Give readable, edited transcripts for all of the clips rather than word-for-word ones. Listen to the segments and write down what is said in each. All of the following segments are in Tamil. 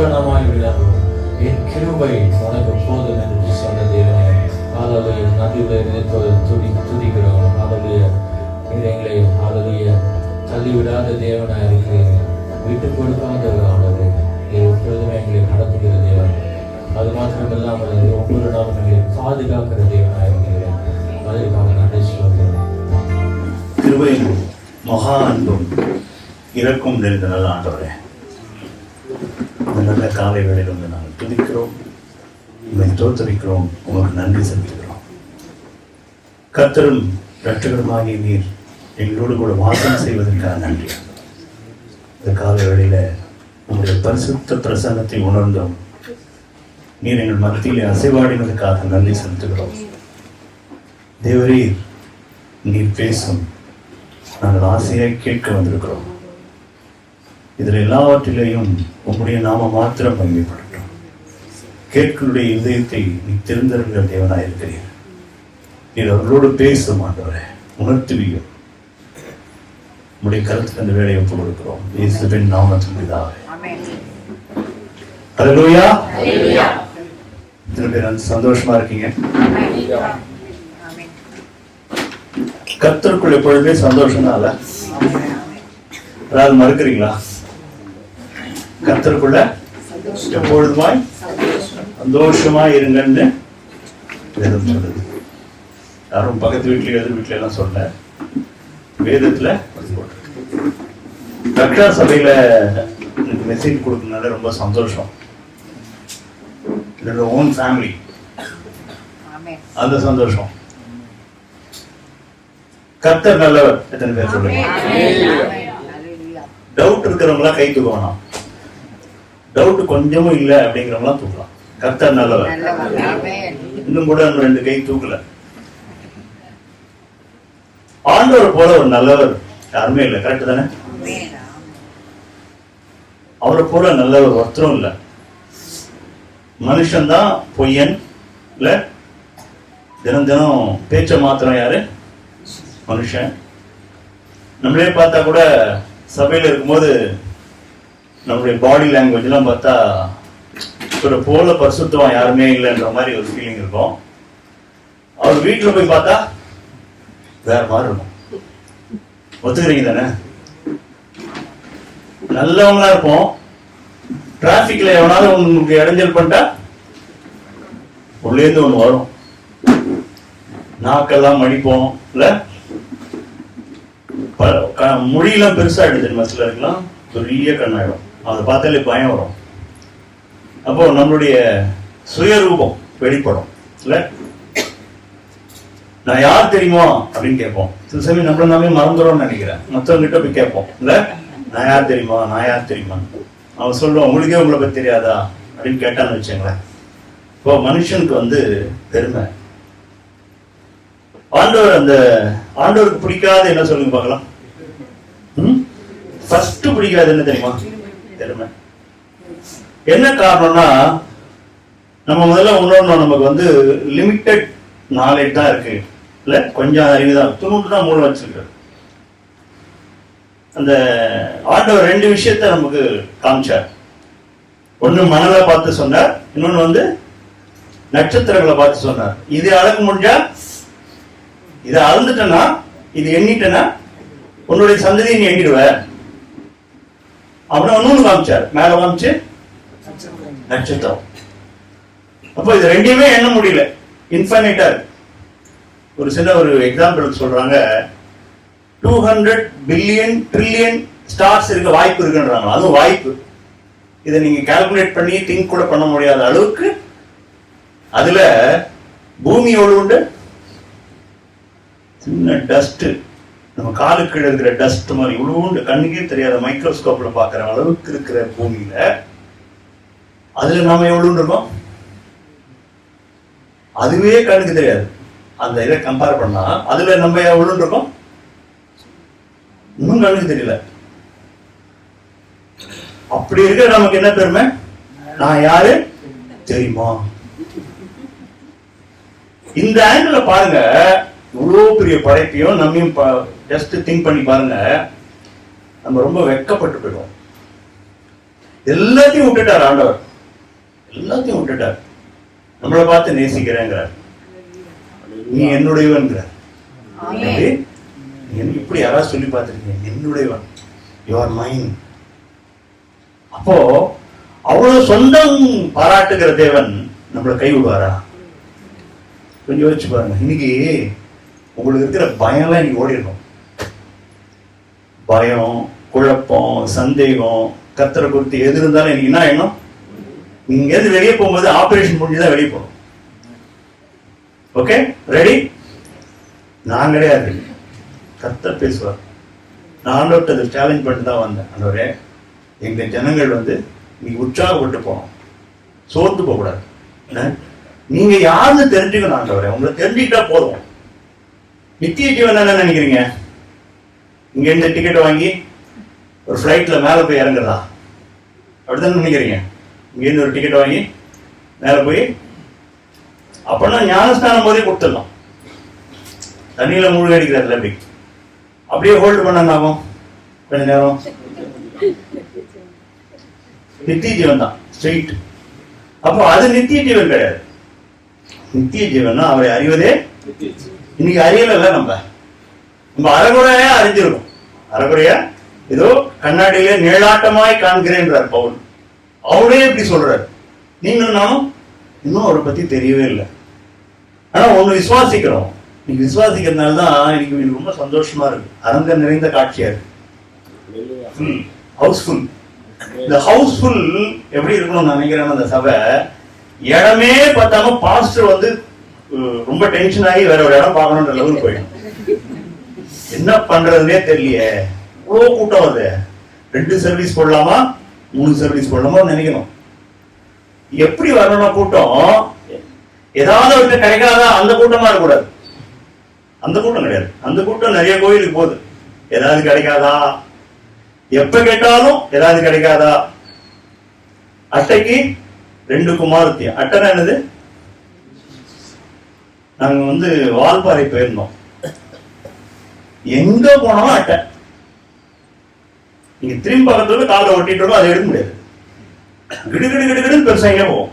பூரணமாய் விளங்கும். என் கிருபை உனக்கு போதும் என்று சொன்ன தேவனே, ஹalleluya. நதியுடைய துதிக்கிறோம். ஹalleluya. நீர் எங்களை ஹalleluya தள்ளி விடாத தேவனாய் இருக்கிறீர். விட்டு கொடுக்காத ஆண்டவரே, நீர் எப்பொழுதுமே எங்களை நடத்துகிற தேவன். அது மாத்திரமில்லாமல் ஒவ்வொரு நாளும் எங்களை பாதுகாக்கிற தேவனாய் இருக்கிறேன். அதற்காக நன்றி சொல்கிறேன். கிருபையும் மகா அன்பும் இறக்கும் நிறைந்த நல்ல ஆண்டவரே, இந்த நல்ல காலை வேளையில் வந்து நாங்கள் துதிக்கிறோம், உங்களை தோத்தரிக்கிறோம், உங்களுக்கு நன்றி செலுத்துகிறோம். கர்த்தரும் இரட்சகருமாகிய நீர் எங்களோடு கூட வாசம் செய்வதற்காக நன்றி. இந்த காலை வேளையில உங்களுடைய பரிசுத்த பிரசன்னத்தை உணர்ந்தோம். நீர் எங்கள் மத்தியிலே அசைவாடினதுக்காக நன்றி செலுத்துகிறோம். தேவரீர், நீர் பேசும், நாங்கள் ஆசையாய் கேட்க வந்திருக்கிறோம். இதில் எல்லாவற்றிலேயும் உங்களுடைய நாம மாத்திரம் மகிமைப்படட்டும். கேட்களுடைய இதயத்தை நீ தெரிந்தறிந்த தேவனாய் இருக்கிறீர். நீர் அவர்களோடு பேசும் ஆண்டவரே, உணர்த்துவியும். உங்களுடைய கருத்துக்கு அந்த வேலையை ஒப்புக் கொடுக்கிறோம். இயேசுவின் நாமத்தின் பிதாவே. அல்லேலூயா. இத்தனை பேர் சந்தோஷமா இருக்கீங்க. கர்த்தருக்குள் எப்பொழுதுமே சந்தோஷம் அல்ல, அதாவது மறுக்கிறீங்களா? கர்த்தருக்குள்ள எப்பொழுதுமாய் சந்தோஷமாய் இருங்கன்னு வேதம் சொல்லுது. யாரும் பக்கத்து வீட்டுல எதிர் வீட்டுல எல்லாம் சொல்ல, வேதத்துல ரக்ஷா சபையில மெசேஜ் கொடுக்கறதுனால ரொம்ப சந்தோஷம். ஓன் ஃபேமிலி, அந்த சந்தோஷம். கர்த்தர் நல்லவர். எத்தனை பேர் சொல்லுங்க? டவுட் இருக்கிறவங்களா கை தூக்க வேணாம். டவுட் கொஞ்சமும் இல்லை அப்படிங்கிறவங்களா தூக்கலாம். கர்த்தர் நல்லவர். இன்னும் கூட 2 கை தூக்கல. ஆண்டவர் போல ஒரு நல்லவர் யாருமே இல்லை. கரெக்ட் தானே? அவரை போல நல்லவர் ஒருத்தரும் இல்லை. மனுஷன்தான் பொய்யன் இல்ல. தினம் தினம் பேச்ச மாத்திரம் யாரு? மனுஷன். நம்மளே பார்த்தா கூட சபையில இருக்கும்போது நம்மளுடைய பாடி லாங்குவேஜ் எல்லாம் பார்த்தா இவரை போல பரிசுத்தம் யாருமே இல்லைன்ற மாதிரி ஒரு ஃபீலிங் இருக்கும். அவர் வீட்டுல போய் பார்த்தா வேற மாதிரி இருக்கும். ஒத்துக்கிறீங்க தானே? நல்லவங்களா இருப்போம். டிராபிக்ல எவனாலும் உங்களுக்கு இடைஞ்சல் பண்ணிட்டா உள்ளேந்து ஒண்ணு வரும். நாக்கெல்லாம் மடிப்போம் இல்ல. மொழியெல்லாம் பெருசா எடுத்து சிலருக்குலாம் பெரிய கண்ணாயிடும். அதை பார்த்தாலே பயம் வரும். அப்போ நம்மளுடைய சுயரூபம் வெளிப்படும் இல்ல. நான் யார் தெரியுமா அப்படின்னு கேட்போம். சில சமயம் நம்மள நாமே மறந்துடும்னு நினைக்கிறேன். மற்றவங்க கிட்ட போய் கேட்போம் இல்ல, நான் யார் தெரியுமா, நான் யார் தெரியுமா. அவன் சொல்லுவான், உங்களுக்கே உங்களை பத்தி தெரியாதா அப்படின்னு கேட்டான்னு வச்சுங்களேன். இப்போ மனுஷனுக்கு பெருமை. ஆண்டவர் அந்த ஆண்டவருக்கு பிடிக்காத என்ன சொல்லுங்க பார்க்கலாம். ஃபர்ஸ்ட் பிடிக்காது என்ன தெரியுமா? பெருமை. என்ன காரணம்னா, நம்ம முதல்ல உணரணும், நமக்கு லிமிட்டட் நாலேஜ் தான் இருக்கு இல்ல, கொஞ்சம் அறிவு தான், துணுட்டு தான் மூலம் வச்சிருக்கு. அந்த ஆண்டவர் 2 விஷயத்த நமக்கு காமிச்சார். ஒண்ணு மணலை பார்த்து சொன்னார், இன்னொன்னு நட்சத்திரங்களை பார்த்து சொன்னார். இது அளக்க முடிஞ்சா, இதை அளந்துட்டனா, இது எண்ணிட்டனா உன்னுடைய சந்ததியை நீ எண்ணிடுவ. அப்புறம் இன்னொன்னு காமிச்சார், மேல காமிச்சு நட்சத்திரம். அப்போ இது 2யுமே எண்ண முடியல, இன்ஃபைனைட்டா இருக்கு. ஒரு சின்ன எக்ஸாம்பிள் சொல்றாங்க, 200 பில்லியன் ட்ரில்லியன் ஸ்டார்ஸ் இருக்க வாய்ப்பு இருக்குன்றாங்க. அதுவும் வாய்ப்பு. இதை நீங்க கால்குலேட் பண்ணி திங்க் கூட பண்ண முடியாத அளவுக்கு அதுல பூமி எவ்வளவு உண்டு. சின்ன டஸ்ட், நம்ம காலுக்கு இருக்கிற டஸ்ட் மாதிரி இவ்வளவு உண்டு, கண்ணுக்கே தெரியாத மைக்ரோஸ்கோப்ல பாக்குற அளவுக்கு இருக்கிற பூமியில அதுல நாம எவ்வளவு இருக்கோம் அதுவே கண்ணுக்கு தெரியாது. அந்த இதை கம்பேர் பண்ணா அதுல நம்ம எவ்வளவு இருக்கோம் இன்னும் கண்ணுக்கு தெரியல. அப்படி இருக்க நமக்கு என்ன பெருமை? நான் யாரு தெரியுமா? இந்த ஆங்கிள் பாருங்க, இவ்வளவு பெரிய படைப்பையும் நம்மையும் ஜஸ்ட் திங்க் பண்ணி பாருங்க. நம்ம ரொம்ப வெட்கப்பட்டு போயிடுவோம். எல்லாத்தையும் விட்டுட்டார் ஆண்டவர், எல்லாத்தையும் விட்டுட்டார். நம்மளை பார்த்து நேசிக்கிறேங்கிறார், நீ என்னுடையவன்கிறார். இப்படி யாராவது சொல்லி பார்த்திருக்கீங்க, என்னுடையவன், யூ ஆர் மைன். அப்போ அவ்வளவு சொந்தம் பாராட்டுகிற தேவன் நம்மளை கை விடுவாரா? கொஞ்சம் யோசிச்சு பாருங்க. இன்னைக்கு உங்களுக்கு இருக்கிற பயம்லாம் இன்னைக்கு ஓடிடணும். பயம், குழப்பம், சந்தேகம், கத்தரை குறித்து எது இருந்தாலும் இன்னைக்கு என்ன ஆயிடும், நீங்க எது வெளியே போகும்போது ஆபரேஷன் முடிஞ்சுதான் வெளியே போகணும். Okay, ready? நான் கிடையாது, கர்த்தர் பேசுவார். நான் ஆண்டவர்கிட்ட சேலஞ்ச் பண்ணிட்டு தான் வந்தேன். ஆண்டவரே, எங்க ஜனங்கள் நீங்க உற்சாகப்பட்டு போகணும், சோர்ந்து போக கூடாது. நீங்க யாருன்னு தெரிஞ்சுக்கணும் ஆண்டவரே, உங்களை தெரிஞ்சுக்கிட்டா போதும். நித்திய ஜீவன் என்ன நினைக்கிறீங்க? இங்க இருந்து டிக்கெட் வாங்கி ஒரு ஃபிளைட்ல மேல போய் இறங்குறதா? அப்படிதான் நினைக்கிறீங்க? இங்க இருந்து ஒரு டிக்கெட் வாங்கி மேல போய், அப்படின்னா ஞானஸ்தானம் போதே கொடுத்துடலாம். தண்ணியில மூழ்கி அடிக்கிறாருல, அப்படி அப்படியே ஹோல்டு பண்ண ஆகும் கொஞ்ச நேரம். நித்திய ஜீவன் தான் ஸ்ட்ரெயிட். அப்போ அது நித்திய ஜீவன் கிடையாது. நித்திய ஜீவன் அவரை அறிவதே. இன்னைக்கு அறியல, நம்ம அறகுறையா அறிஞ்சிருக்கோம். அறகுறையா ஏதோ கண்ணாடியிலே நிழலாட்டமாய் காண்கிறேன்றார் பவுல். அவரே இப்படி சொல்றாரு. நீங்களும் நானும் இன்னும் அவரை பத்தி தெரியவே இல்லை. ஆனா ஒண்ணு விசுவாசிக்கிறோம். இன்னைக்கு விசுவாசிக்கிறதுனால தான் இன்னைக்கு ரொம்ப சந்தோஷமா இருக்கு. அரங்க நிறைந்த காட்சியா இருக்கு. ஹவுஸ்ஃபுல். இந்த ஹவுஸ்ஃபுல் எப்படி இருக்கணும்னு நினைக்கிறேன். அந்த சபை இடமே பார்த்தாம பாஸ்டர் ரொம்ப டென்ஷன் ஆகி வேற ஒரு இடம் பார்க்கணுன்ற லெவலுக்கு போயிடும். என்ன பண்றதுன்னே தெரியலையே, இவ்வளவு கூட்டம் வருது. 2 சர்வீஸ் போடலாமா 3 சர்வீஸ் போடலாமா நினைக்கணும். எப்படி வரணும் கூட்டம்? ஏதாவது ஒரு கிடைக்காதா அந்த கூட்டமா இருக்கக்கூடாது. அந்த கூட்டம் கிடையாது. அந்த கூட்டம் நிறைய கோயிலுக்கு போகுது. ஏதாவது கிடைக்காதா, எப்ப கேட்டாலும் ஏதாவது கிடைக்காதா. அட்டைக்கு 2 குமாரத்தி. அட்டைனா என்னது? நாங்க வால்பாறை போயிருந்தோம். எங்க போனாலும் அட்டை. நீங்க திரும்பி பக்கத்துல காலை ஒட்டிட்டு அதை எடுக்க முடியாது. கிடுகிடு கிடுகிடுன்னு பெருசாங்க போகும்.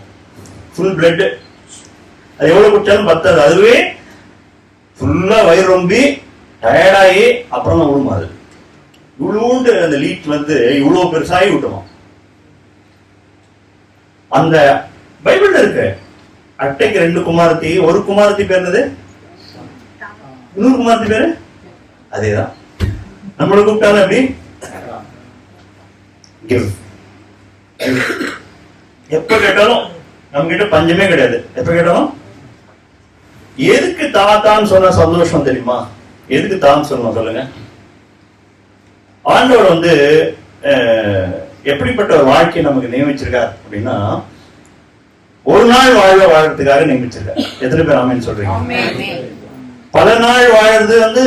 Full blood. அது எவ்வளவு குடிச்சாலும் பத்தாது. அதுவே ஃபுல்லா வயிறு ரொம்பி டயர்டாகி அப்புறம் தான் விடுமாது. இவ்வளோண்டு அந்த லீட் இவ்வளவு பெருசாகி விட்டுமா. அந்த பைபிள்ல இருக்கு. அட்டைக்கு 2 குமாரத்தி. ஒரு குமாரத்தி பேர் என்னது? இன்னொரு குமாரத்தி பேரு அதேதான். நம்மளை கூப்பிட்டாலும் எப்படி? எப்ப கேட்டாலும் நம்ம கிட்ட பஞ்சமே கிடையாது. எப்ப கேட்டாலும் எதுக்கு தான் சொன்ன சந்தோஷம் தெரியுமா? எதுக்கு தான் சொல்லணும் சொல்லுங்க. ஆண்டவர் எப்படிப்பட்ட ஒரு வாழ்க்கையை நமக்கு நியமிச்சிருக்கார் அப்படின்னா, ஒரு நாள் வாழறதுக்காக நியமிச்சிருக்காரு. எத்தனை பேர் ஆமென் சொல்றீங்க? பல நாள் வாழறது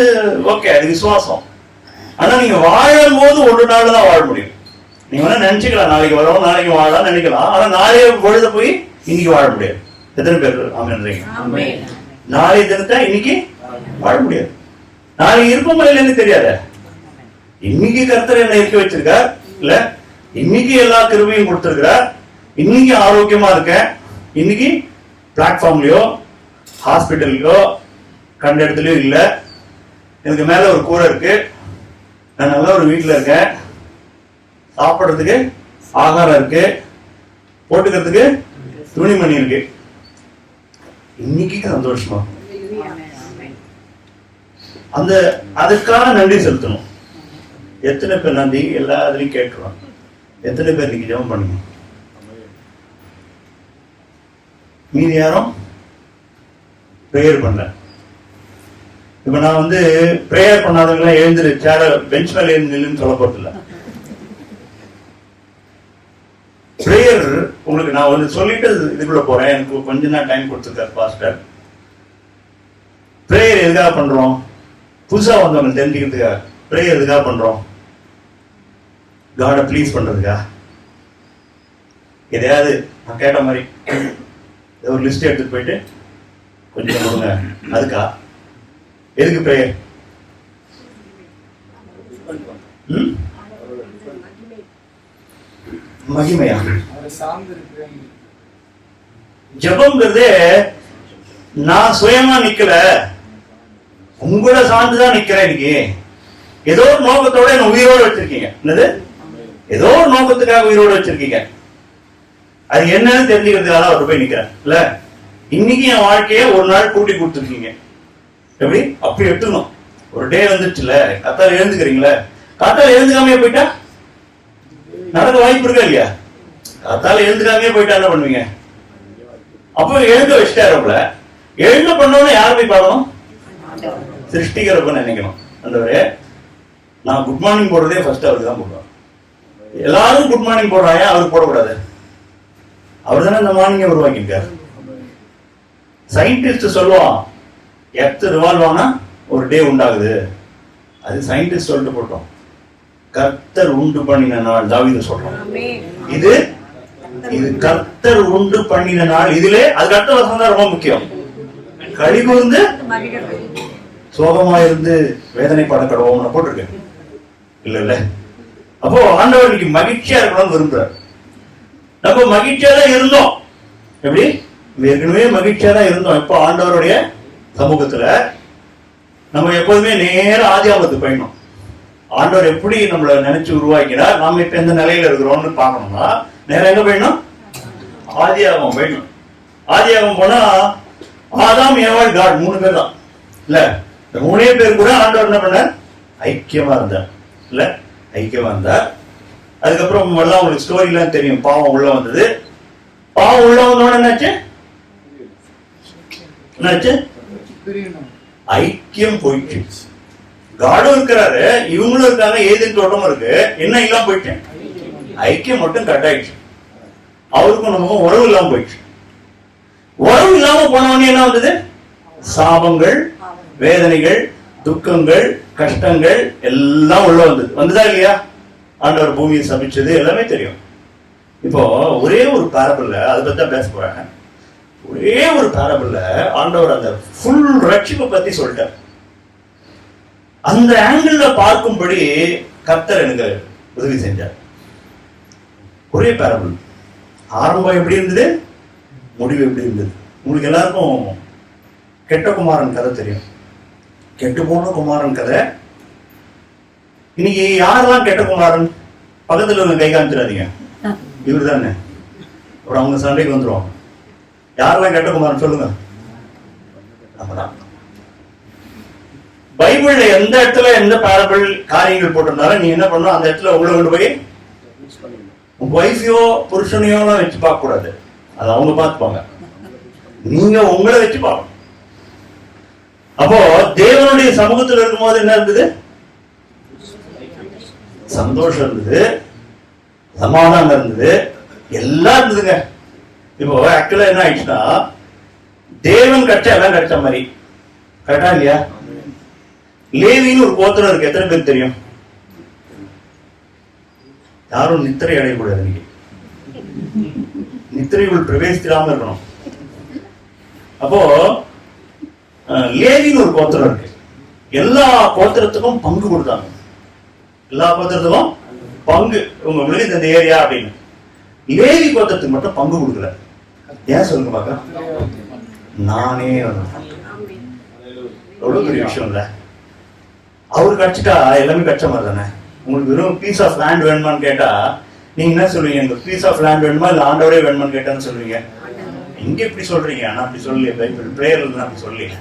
ஓகே, அது விசுவாசம். ஆனா நீங்க வாழும் போது ஒரு நாள் தான் வாழ முடியும். நீங்க நினைச்சுக்கலாம் நாளைக்கு வரும், நாளைக்கு வாழலாம் நினைக்கலாம். ஆனா நாளைய பொழுத போய் இன்னைக்கு வாழ முடியாது. எத்தனை பேர் ஆமென்? நாளைய தினத்தை இன்னைக்கு வாழ முடியாது. நாளைக்கு இருக்குமா இல்லைன்னு தெரியாத. இன்னைக்கு கர்த்தர் என்ன இருக்க வச்சிருக்கார் இல்ல, இன்னைக்கு எல்லா கிருபையும் கொடுத்திருக்கிறார். இன்னைக்கு ஆரோக்கியமா இருக்கேன். இன்னைக்கு பிளாட்ஃபார்ம்லயோ ஹாஸ்பிட்டல்லையோ கண்ட இடத்துலயோ இல்ல. எனக்கு மேல ஒரு கூரை இருக்கு. நான் நல்ல ஒரு வீட்டுல இருக்கேன். சாப்பிடுறதுக்கு ஆகாரம் இருக்கு. போட்டுக்கிறதுக்கு துணிமணி இருக்கு. இன்னைக்கு சந்தோஷமா அதுக்காக நன்றி செலுத்தணும். எத்தனை பேர் நன்றி எல்லா இதுலயும் கேட்கிறோம்? எத்தனை பேர் நீங்க ஜெபம் பண்ணுங்க? மீதி யாரும் பிரேயர் பண்ணல. இப்ப நான் பிரேயர் பண்ணாதவங்க எழுந்துரு சேர பெஞ்ச் மேல எழுந்துன்னு சொல்ல போறது இல்ல. பிரேயர் உங்களுக்கு நான் சொல்லிட்டு இதுக்குள்ள போறேன். எனக்கு கொஞ்ச நாள் டைம் கொடுத்துருக்காரு பாஸ்டர். பிரேயர் எதுக்காக பண்றோம்? புதுசா வந்தவங்க தெரிஞ்சுக்கிறதுக்கா. பிரேயர் எதுக்காக பண்றோம்? காட ப்ளீஸ் பண்றதுக்கா? எதையாவது நான் கேட்ட மாதிரி ஒரு லிஸ்ட் எடுத்துட்டு போயிட்டு கொஞ்சம் கொடுங்க அதுக்கா? எதுக்கு பிரேயர்? மகிமையா? ஜெபம்ங்கிறது நான் சுயமா நிக்கல, உங்களை சார்ந்துதான் நிக்கிறேன். இன்னைக்கு ஏதோ ஒரு நோக்கத்தோட என்ன உயிரோடு வச்சிருக்கீங்க. என்னது? ஏதோ ஒரு நோக்கத்துக்காக உயிரோடு வச்சிருக்கீங்க. அது என்னன்னு தெரிஞ்சுக்கிறதுக்காக அவர் போய் நிக்கிறேன் இல்ல. இன்னைக்கு என் வாழ்க்கைய ஒரு நாள் கூட்டி கொடுத்துருக்கீங்க. எப்படி? அப்படி எடுத்துக்கணும். ஒரு டே வந்துச்சுல, காத்தால எழுந்துக்கிறீங்களே, காத்தால எழுந்துக்காமே போயிட்டா நடக்க வாய்ப்பு இருக்கா இல்லையா? காத்தால எழுந்துக்காமே போயிட்டா என்ன பண்ணுவீங்க? அப்ப எழுந்து வச்சுட்டாருல, எழுந்து பண்ணோன்னு யார் போய் பார்க்கணும்? சிருஷ்டிக்கிறப்ப நினைக்கணும். அந்தவரே நான் குட் மார்னிங் போடுறதே ஃபர்ஸ்ட் அவருக்கு தான் போடுவேன். எல்லாரும் குட் மார்னிங் போடுறாங்க, அவருக்கு போடக்கூடாது. அவர் தானே இந்த மார்னிங்கை உருவாக்கியிருக்காரு. சயின்டிஸ்ட் சொல்லுவான், எர்த் ரிவால்வ் ஆனா ஒரு டே உண்டாகுது. அது சயின்டிஸ்ட் சொல்லிட்டு போட்டோம். கர்த்தர் உண்டு பண்ணின நாள் தாவீது சொல்றோம். இது கர்த்தர் உண்டு பண்ணின நாள். இதுல அதுக்கு அடுத்த வசனம் தான் ரொம்ப முக்கியம். களி கூர்ந்து சோகமா இருந்து வேதனை படக்கடவோம்னு போட்டிருக்கேன் இல்ல. அப்போ ஆண்டவர் இன்னைக்கு மகிழ்ச்சியா இருக்கணும்னு விரும்புறாரு. நம்ம மகிழ்ச்சியா தான் இருந்தோம். எப்படி? ஏற்கனவே மகிழ்ச்சியா தான் இருந்தோம். இப்போ ஆண்டவருடைய சமூகத்துல நம்ம எப்போதுமே நேர ஆதியாகமத்துக்கு போயிடணும். ஆண்டவர் எப்படி நம்மளை நினைச்சு உருவாக்கினார், நாம இப்ப எந்த நிலையில இருக்கிறோம்னு பார்க்கணும்னா நேரம் எங்க போயிடணும்? ஆதியாகமம் போயிடணும். ஆதியாகமம் போனா ஆதாம், ஏவாள், காட் 3 பேர் தான் இல்ல. இந்த 3 பேர் கூட ஆண்டவர் என்ன பண்ண? ஐக்கியமா இருந்தார் இல்ல. ஐக்கியமா இருந்தார். அதுக்கப்புறம் எல்லாம் உங்களுக்கு ஸ்டோரி எல்லாம் தெரியும். பாவம் உள்ள வந்தது. பாவம் உள்ள வந்தோட என்னாச்சு? ஐக்கியம் போயிடுச்சு. காடும் இருக்கிறாரு, இவங்களும் இருக்காங்க, ஏதேன் தோட்டமும் இருக்கு. என்ன இல்லாம போயிடுச்சு? ஐக்கியம் மட்டும் கட் ஆயிடுச்சு. அவருக்கும் நமக்கும் உறவு இல்லாம போயிடுச்சு. உறவு இல்லாம போனவனே என்ன வந்தது? சாபங்கள், வேதனைகள், துக்கங்கள், கஷ்டங்கள் எல்லாம் உள்ள வந்தது. வந்துதா இல்லையா? ஆண்டவர் பூமியை சபிச்சது எல்லாமே தெரியும். இப்போ ஒரே ஒரு பேரபிள்ல அதை பத்தி தான் பேச போறாங்க. ஒரே ஒரு பேரபிள்ல ஆண்டவர் அந்த ஃபுல் ரட்சிப்பை பத்தி சொல்லிட்டார். அந்த ஆங்கிள் பார்க்கும்படி கர்த்தர் எனக்கு உதவி செஞ்சார். ஒரே பேரபிள். ஆரம்பம் எப்படி இருந்தது, முடிவு எப்படி இருந்தது? உங்களுக்கு எல்லாருக்கும் கெட்ட குமாரன் கதை தெரியும். கெட்டு போன குமாரன் கதை. இன்னைக்கு யாரெல்லாம் கெட்ட குமாரன்? பக்கத்துல உங்க கை காமிச்சிடாதீங்க. இவரு தானே. அப்புறம் அவங்க சண்டைக்கு வந்துருவாங்க. யாரெல்லாம் கெட்ட குமாரன் சொல்லுங்க. நம்மதான். பைபிள்ல எந்த இடத்துல எந்த பேரபிள் காரியங்கள் போட்டிருந்தாலும் நீ என்ன பண்ணணும், அந்த இடத்துல உள்ள கொண்டு போய் உங்க வைஃபையோ புருஷனையோ வச்சு பார்க்க கூடாது. அது அவங்க பார்த்துப்பாங்க. நீங்க உங்களை வச்சு பார்க்கணும். அப்போ தேவனுடைய சமூகத்தில் இருக்கும்போது என்ன இருந்தது? சந்தோஷம் இருந்தது, சமாதானம் இருந்தது, எல்லாம் இருந்ததுங்க. இப்போ ஆக்சுவலா என்ன ஆயிடுச்சுன்னா, தேவன் கட்சா எல்லாம் கட்ச மாதிரி கரெக்டா இல்லையா? லேவின்னு ஒரு கோத்திரம் இருக்கு. எத்தனை பேருக்கு தெரியும்? யாரும் நித்திரை அடையக்கூடாது. இன்னைக்கு நித்திரைக்குள் பிரவேசிக்காம இருக்கணும். அப்போ லேவின்னு ஒரு கோத்திரம் இருக்கு. எல்லா கோத்திரத்துக்கும் பங்கு கொடுத்தாங்க. எல்லா கோத்திரத்துக்கும் பங்கு. உங்க விழுது இந்த ஏரியா அப்படின்னு. லேவி கோத்திரத்துக்கு மட்டும் பங்கு கொடுக்கல. ஏன் சொல்லுங்க பாக்க? நானே எவ்வளவு பெரிய விஷயம் இல்ல. அவரு கட்சிட்டா எல்லாமே கட்ச மாதிரி தானே. உங்களுக்கு வெறும் பீஸ் ஆஃப் லேண்ட் வேணுமான்னு கேட்டா நீங்க என்ன சொல்லுவீங்க? இந்த பீஸ் ஆஃப் லேண்ட் வேணுமா இல்ல ஆண்டவரே வேணுமான்னு கேட்டான்னு சொல்லுவீங்க. இங்க இப்படி சொல்றீங்க, ஆனா அப்படி சொல்லலையே. பைபிள் பிரேயர்ல அப்படி சொல்லல.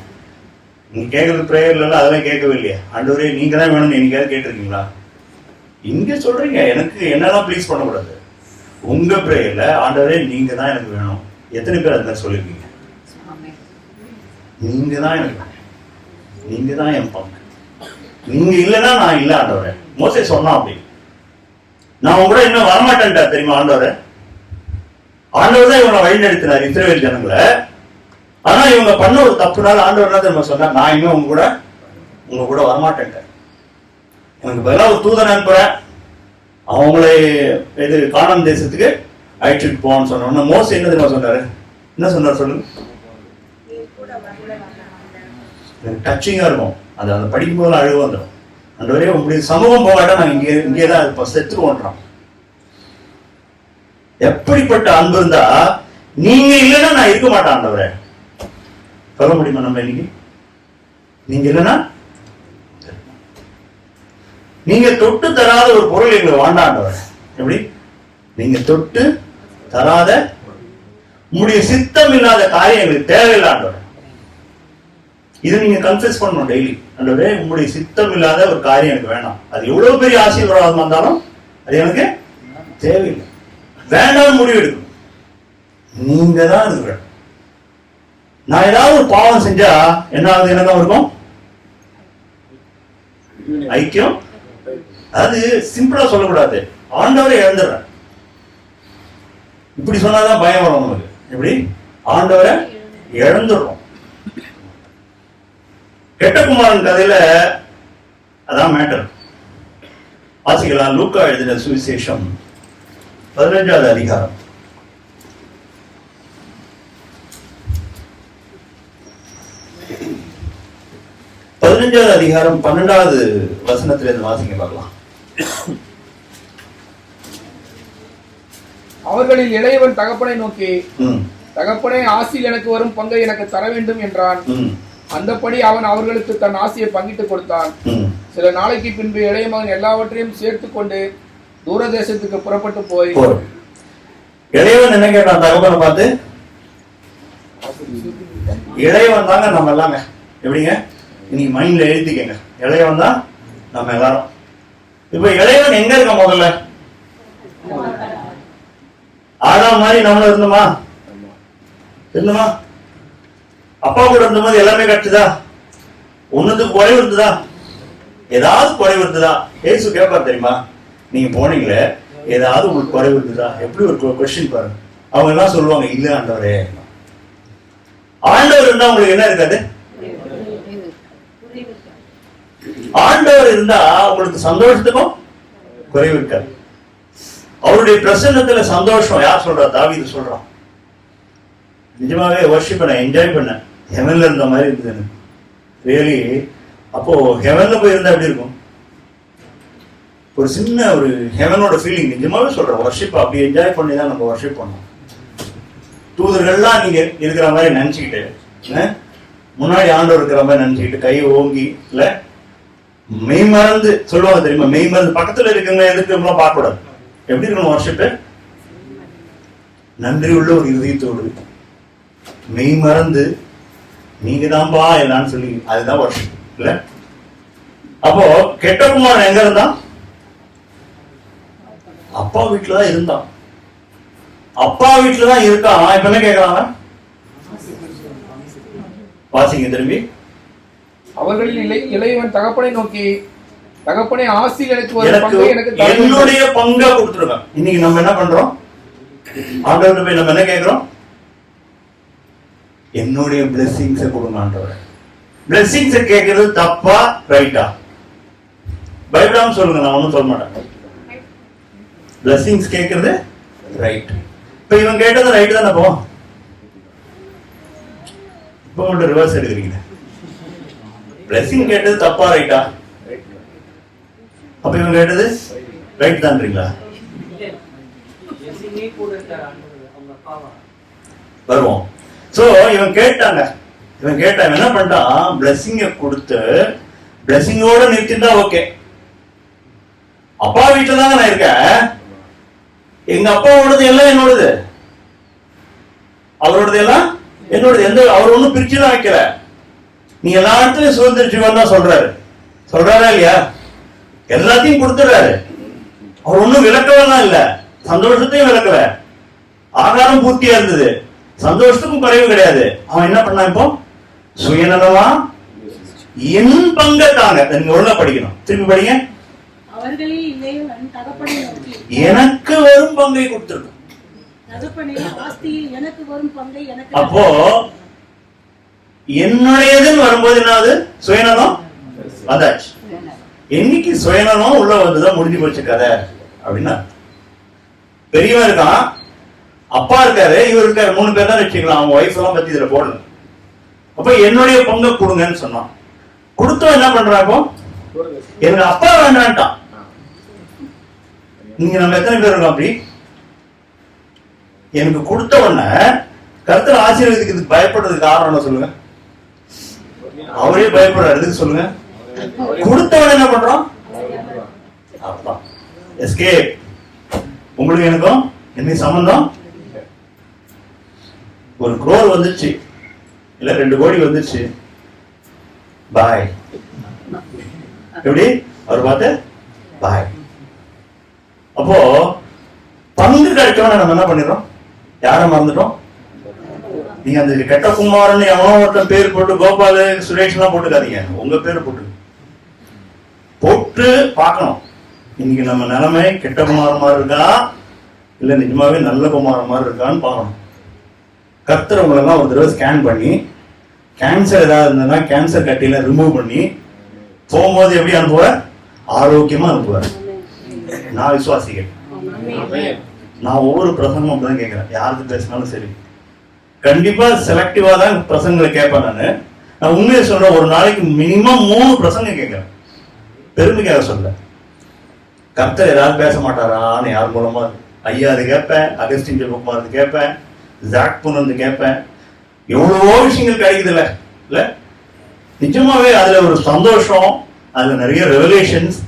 நீங்க கேட்கறது பிரேயர்ல அதெல்லாம் கேட்கவே இல்லையா? ஆண்டவரே நீங்க தான் வேணும்னு என்னைக்காவது கேட்டிருக்கீங்களா? இங்க சொல்றீங்க எனக்கு என்னெல்லாம் ப்ளீஸ் பண்ணக்கூடாது. உங்க பிரேயர்ல ஆண்டவரே நீங்க தான் எனக்கு வேணும். எத்தனை பேர் அதுல சொல்லிருக்கீங்க? நீங்க தான் எனக்கு, நீங்க தான் என் பங்கு. நீங்க இல்லைன்னா நான் இல்ல ஆண்டவரே. மோசே சொன்னா அப்படி. நான் உங்க கூட இன்னும் வரமாட்டேன்டா தெரியுமா ஆண்டவரே. ஆண்டவர் தான் இவங்களை வழி நடத்தினார் இஸ்ரவேல் ஜனங்களை. ஆனா இவங்க பண்ண ஒரு தப்புனால ஆண்டவர் என்ன தெரியுமா சொன்னா, நான் இன்னும் உங்க கூட வரமாட்டேன். எனக்கு பதிலாக ஒரு தூதன் அனுப்புறேன், அவங்களை இது கானான் தேசத்துக்கு அழைச்சிட்டு போவான்னு சொன்ன மோசே என்ன தெரியுமா சொன்னாரு? என்ன சொன்னார் சொல்லுங்க. எனக்கு டச்சிங்கா இருக்கும். அந்த படிக்கும் போது அழுகு வந்துடும். அந்த வரையும் உங்களுடைய சமூகம் போகாட்டா நாங்கள் இங்கேதான் செத்துருவோன்றான். எப்படிப்பட்ட அன்பு இருந்தா நீங்க இல்லைன்னா நான் இருக்க மாட்டேன் ஆண்டவரே. சொல்ல முடியுமா நம்ம இன்னைக்கு? நீங்க இல்லைன்னா, நீங்க தொட்டு தராத ஒரு பொருள் எங்களுக்கு வேண்டாண்டவர். எப்படி? நீங்க தொட்டு தராத உங்களுடைய சித்தம் இல்லாத காரியம் எங்களுக்கு தேவையில்லாண்டவர். இது நீங்க கன்ஃபெஸ் பண்ணணும் டெய்லி. ஆண்டவரே, உங்களுடைய சித்தம் இல்லாத ஒரு காரியம் எனக்கு வேணாம். அது எவ்வளவு பெரிய ஆசீர்வாதம் வந்தாலும் அது எனக்கு தேவையில்லை, வேண்டாம் முடிவு எடுக்கணும். நீங்க தான் இருக்கிற. நான் ஏதாவது ஒரு பாவம் செஞ்சா என்ன ஆகுது? எனக்கும் இருக்கும் ஐக்கியம். அது சிம்பிளா சொல்லக்கூடாது, ஆண்டவரை இழந்துடுற. இப்படி சொன்னாதான் பயம் வரும் நமக்கு. எப்படி? ஆண்டவரை இழந்துடுறோம். கெட்ட குமாரன் கதையில அதான் மேட்டர். வாசிக்கலாம். லூக்கா எழுதின சுவிசேஷம் 15வது அதிகாரம் 15வது அதிகாரம் 12வது வசனத்திலிருந்து வாசிங்க பார்க்கலாம். அவர்களில் இளையவன் தகப்பனை நோக்கி, தகப்பனே, ஆசியில் எனக்கு வரும் பங்கை எனக்கு தர வேண்டும் என்றான். அந்தபடி அவன் அவர்களுக்கு தன் ஆசையை பங்கிட்டு கொடுத்தான். சில நாளைக்கு பின்பு இளைய மகன் எல்லாவற்றையும் சேர்த்து கொண்டு தூர தேசத்துக்கு புறப்பட்டு போய், இளையவன் என்ன கேட்டான் தகப்பனை பார்த்து? இளையவன் தாங்க நம்ம எல்லாமே. எப்படிங்க? நீங்க மைண்ட்ல எழுதிக்கங்க, இளையவன் தான் நம்ம எல்லாரும். இப்ப இளையவன் எங்க இருக்க? முதல்ல ஆடாம் மாதிரி நம்மள இருந்தோமா? இருந்தோமா? அப்பா கூட இருந்தபோது எல்லாமே கிடைச்சதா? ஒண்ணுக்கு குறைவு இருந்ததா? ஏதாவது குறைவு இருந்ததா? ஏசு கேட்பார் தெரியுமா? நீங்க போனீங்களே, ஏதாவது உங்களுக்கு குறைவு இருந்ததா? எப்படி ஒரு கொஸ்டின் பாருங்க. அவங்க எல்லாம் சொல்லுவாங்க, இல்ல ஆண்டவரே. ஆண்டவர் இருந்தா உங்களுக்கு என்ன இருக்காது? ஆண்டவர் இருந்தா உங்களுக்கு சந்தோஷத்துக்கும் குறைவு இருக்காது. அவருடைய பிரசன்னத்துல சந்தோஷம். யார் சொல்றா? தாவீது சொல்றான். நிஜமாவே வர்ஷிப் நான் என்ஜாய் பண்ணேன். ஹெவன்ல இருந்த மாதிரி இருந்தது எனக்கு ரியலி. அப்போ ஹெவன்ல போய் இருந்தா எப்படி இருக்கும்? ஒரு சின்ன ஒரு ஹெவனோட ஃபீலிங். நிஜமாவே சொல்றேன், வர்ஷிப் அப்படி என்ஜாய் பண்ணி தான் நம்ம வர்ஷிப் பண்ணோம். தூதர்கள்லாம் நீங்க இருக்கிற மாதிரி நினைச்சுக்கிட்டு, முன்னாடி ஆண்டவர் இருக்கிற மாதிரி நினைச்சுக்கிட்டு, கையை ஓங்கி இல்ல மெய் மறந்து சொல்லுவாங்க தெரியுமா? மெய் மறந்து பக்கத்துல இருக்குங்க எதுக்கு பார்க்க கூடாது. எப்படி இருக்கணும் வர்ஷிப்பு? நன்றி உள்ள ஒரு இதயத்தோடு மெய் மறந்து நீங்க தான்பா எல்லான்னு சொல்லி, அதுதான் வர்ஷிப் இல்ல? அப்போ கெட்ட குமாரன் எங்க இருந்தான்? அப்பா வீட்டுலதான் இருந்தான். அப்பா வீட்டுலதான் இருக்கான். இப்ப என்ன கேக்குறாங்க? வாசிங்க திரும்பி. அவர்களில் இளையவன் தகப்பனை நோக்கி, தகப்பனே, ஆசியில் எனக்கு வரும் பங்கை எனக்கு தர வேண்டும். என்னுடைய பங்கை கொடுத்துருக்கான். இன்னைக்கு நம்ம என்ன பண்றோம்? ஆண்டவர்கிட்ட போய் நம்ம என்ன கேட்கிறோம்? என்னுடைய பிளெஸிங்ஸை கொடுங்க ஆண்டவரே. பிளெஸிங்ஸை கேட்கறது தப்பா ரைட்டா? பைபிளாம சொல்லுங்க, நான் ஒன்னும் சொல்ல மாட்டேன். பிளெஸிங்ஸ் கேட்கறது ரைட். இப்ப இவன் கேட்டது ரைட் தானே? போ இப்ப மட்டும் ரிவர்ஸ் எடுக்கிறீங்க. பிளெஸிங் கேட்டது தப்பா ரைட்டா? அப்ப இவன் கேட்டது ரைட் தான்றீங்களா? வருவோம். சோ இவன் கேட்டாங்க. இவன் கேட்டான், என்ன பண்ணிட்டான்? பிளெஸிங்க கொடுத்து பிளெஸிங்கோட நிறுத்திருந்தா ஓகே. அப்பா வீட்டுல தாங்க நான் இருக்கேன். எங்க அப்பாவோடது எல்லாம் என்னோடது, அவரோடது எல்லாம் என்னோடது. எந்த அவர் ஒண்ணும் பிரிச்சுதான் வைக்கல. நீ எல்லா இடத்துலயும் சுதந்திர ஜீவன் தான் சொல்றாரு. சொல்றாரா இல்லையா? எல்லாத்தையும் கொடுத்துறாரு. அவர் ஒண்ணும் விளக்கவெல்லாம் இல்ல. சந்தோஷத்தையும் விளக்கல. ஆகாரம் பூர்த்தியா இருந்தது. சந்தோஷத்துக்கும் குறைவு கிடையாது. அவன் என்ன பண்ணான்? இப்போ சுயநலமா என் பங்க தாங்க. நீங்க ஒழுங்கா படிக்கணும். திருப்பி படிங்க. அவர்களில் இளையவன் தகப்பனை நோக்கி, எனக்கு வரும் பங்கை கொடுத்திருக்கும். தகப்பனே, ஆஸ்தியில் எனக்கு வரும் பங்கை எனக்கு. அப்போ என்னுடையதுன்னு வரும்போது என்னது? சுயநலம் அதாச்சு. என்னைக்கு சுயநலம் உள்ள வந்துதான் முடிஞ்சு போச்சு கதை அப்படின்னா. பெரியவன் இருக்கான், அப்பா இருக்காரு, இவர் இருக்காரு, 3 பேர் தான் வச்சுக்கலாம். அவங்க ஒய்ஃப் எல்லாம் பத்தி இதுல போடல. அப்ப என்னுடைய பங்கை கொடுங்கன்னு சொன்னான். கொடுத்தோம் என்ன பண்றாங்க? எனக்கு அப்பா வேண்டான்ட்டான். நீங்க நம்ம எத்தனை பேர் இருக்கோம் அப்படி? எனக்கு கொடுத்த உடனே கர்த்தர் ஆசீர்வதிக்கிறதுக்கு பயப்படுறதுக்கு காரணம் என்ன சொல்லுங்க? அவரே பயப்படுறாரு. எதுக்கு சொல்லுங்க? கொடுத்த உடனே என்ன பண்றோம்? அப்பா எஸ்கேப். உங்களுக்கு எனக்கும் என்ன சம்பந்தம்? ஒரு crore வந்துருச்சு, இல்ல 2 கோடி வந்துருச்சு, பாய். எப்படி அவர் பார்த்து பாய். அப்போ பங்கு கிடைச்சோன்னு நம்ம என்ன பண்ணிடுறோம்? யாரை மறந்துட்டோம்? நீங்க அந்த கெட்ட குமாரன் எவனோ ஒருத்தன் பேர் போட்டு கோபாலு சுரேஷ் எல்லாம் போட்டுக்காதீங்க, உங்க பேரு போட்டு பார்க்கணும். இன்னைக்கு நம்ம நிலைமை கெட்ட குமாரன் மாதிரி இருக்கா இல்ல நிஜமாவே நல்ல குமாரன் மாதிரி இருக்கான்னு பார்க்கணும். கர்த்தர் உங்களெல்லாம் ஒரு தடவை ஸ்கேன் பண்ணி கேன்சர் ஏதாவது இருந்ததுன்னா கேன்சர் கட்டியில ரிமூவ் பண்ணி போகும்போது எப்படி அனுப்புவார்? ஆரோக்கியமா அனுப்புவார். நான் விசுவாசிக்கிறேன். நான் ஒவ்வொரு பிரசங்கமும் அப்படிதான் கேட்கிறேன். யாருக்கு பேசினாலும் சரி, கண்டிப்பா செலக்டிவா தான் பிரசங்களை கேட்பேன். நான் உண்மையை சொல்றேன், ஒரு நாளைக்கு மினிமம் 3 பிரசங்கம் கேட்கிறேன். பெருமைக்காக சொல்ல. கர்த்தர் ஏதாவது பேச மாட்டாரான்னு யார் மூலமா ஐயா அது கேட்பேன், அகஸ்டின் ஜெபக்குமார் கேட்பேன், ஜாக் புனந்து கேட்பேன். எவ்வளவோ விஷயங்கள் கிடைக்குதுல்ல இல்ல? நிஜமாவே அதுல ஒரு சந்தோஷம், அதுல நிறைய ரெவலேஷன்ஸ்.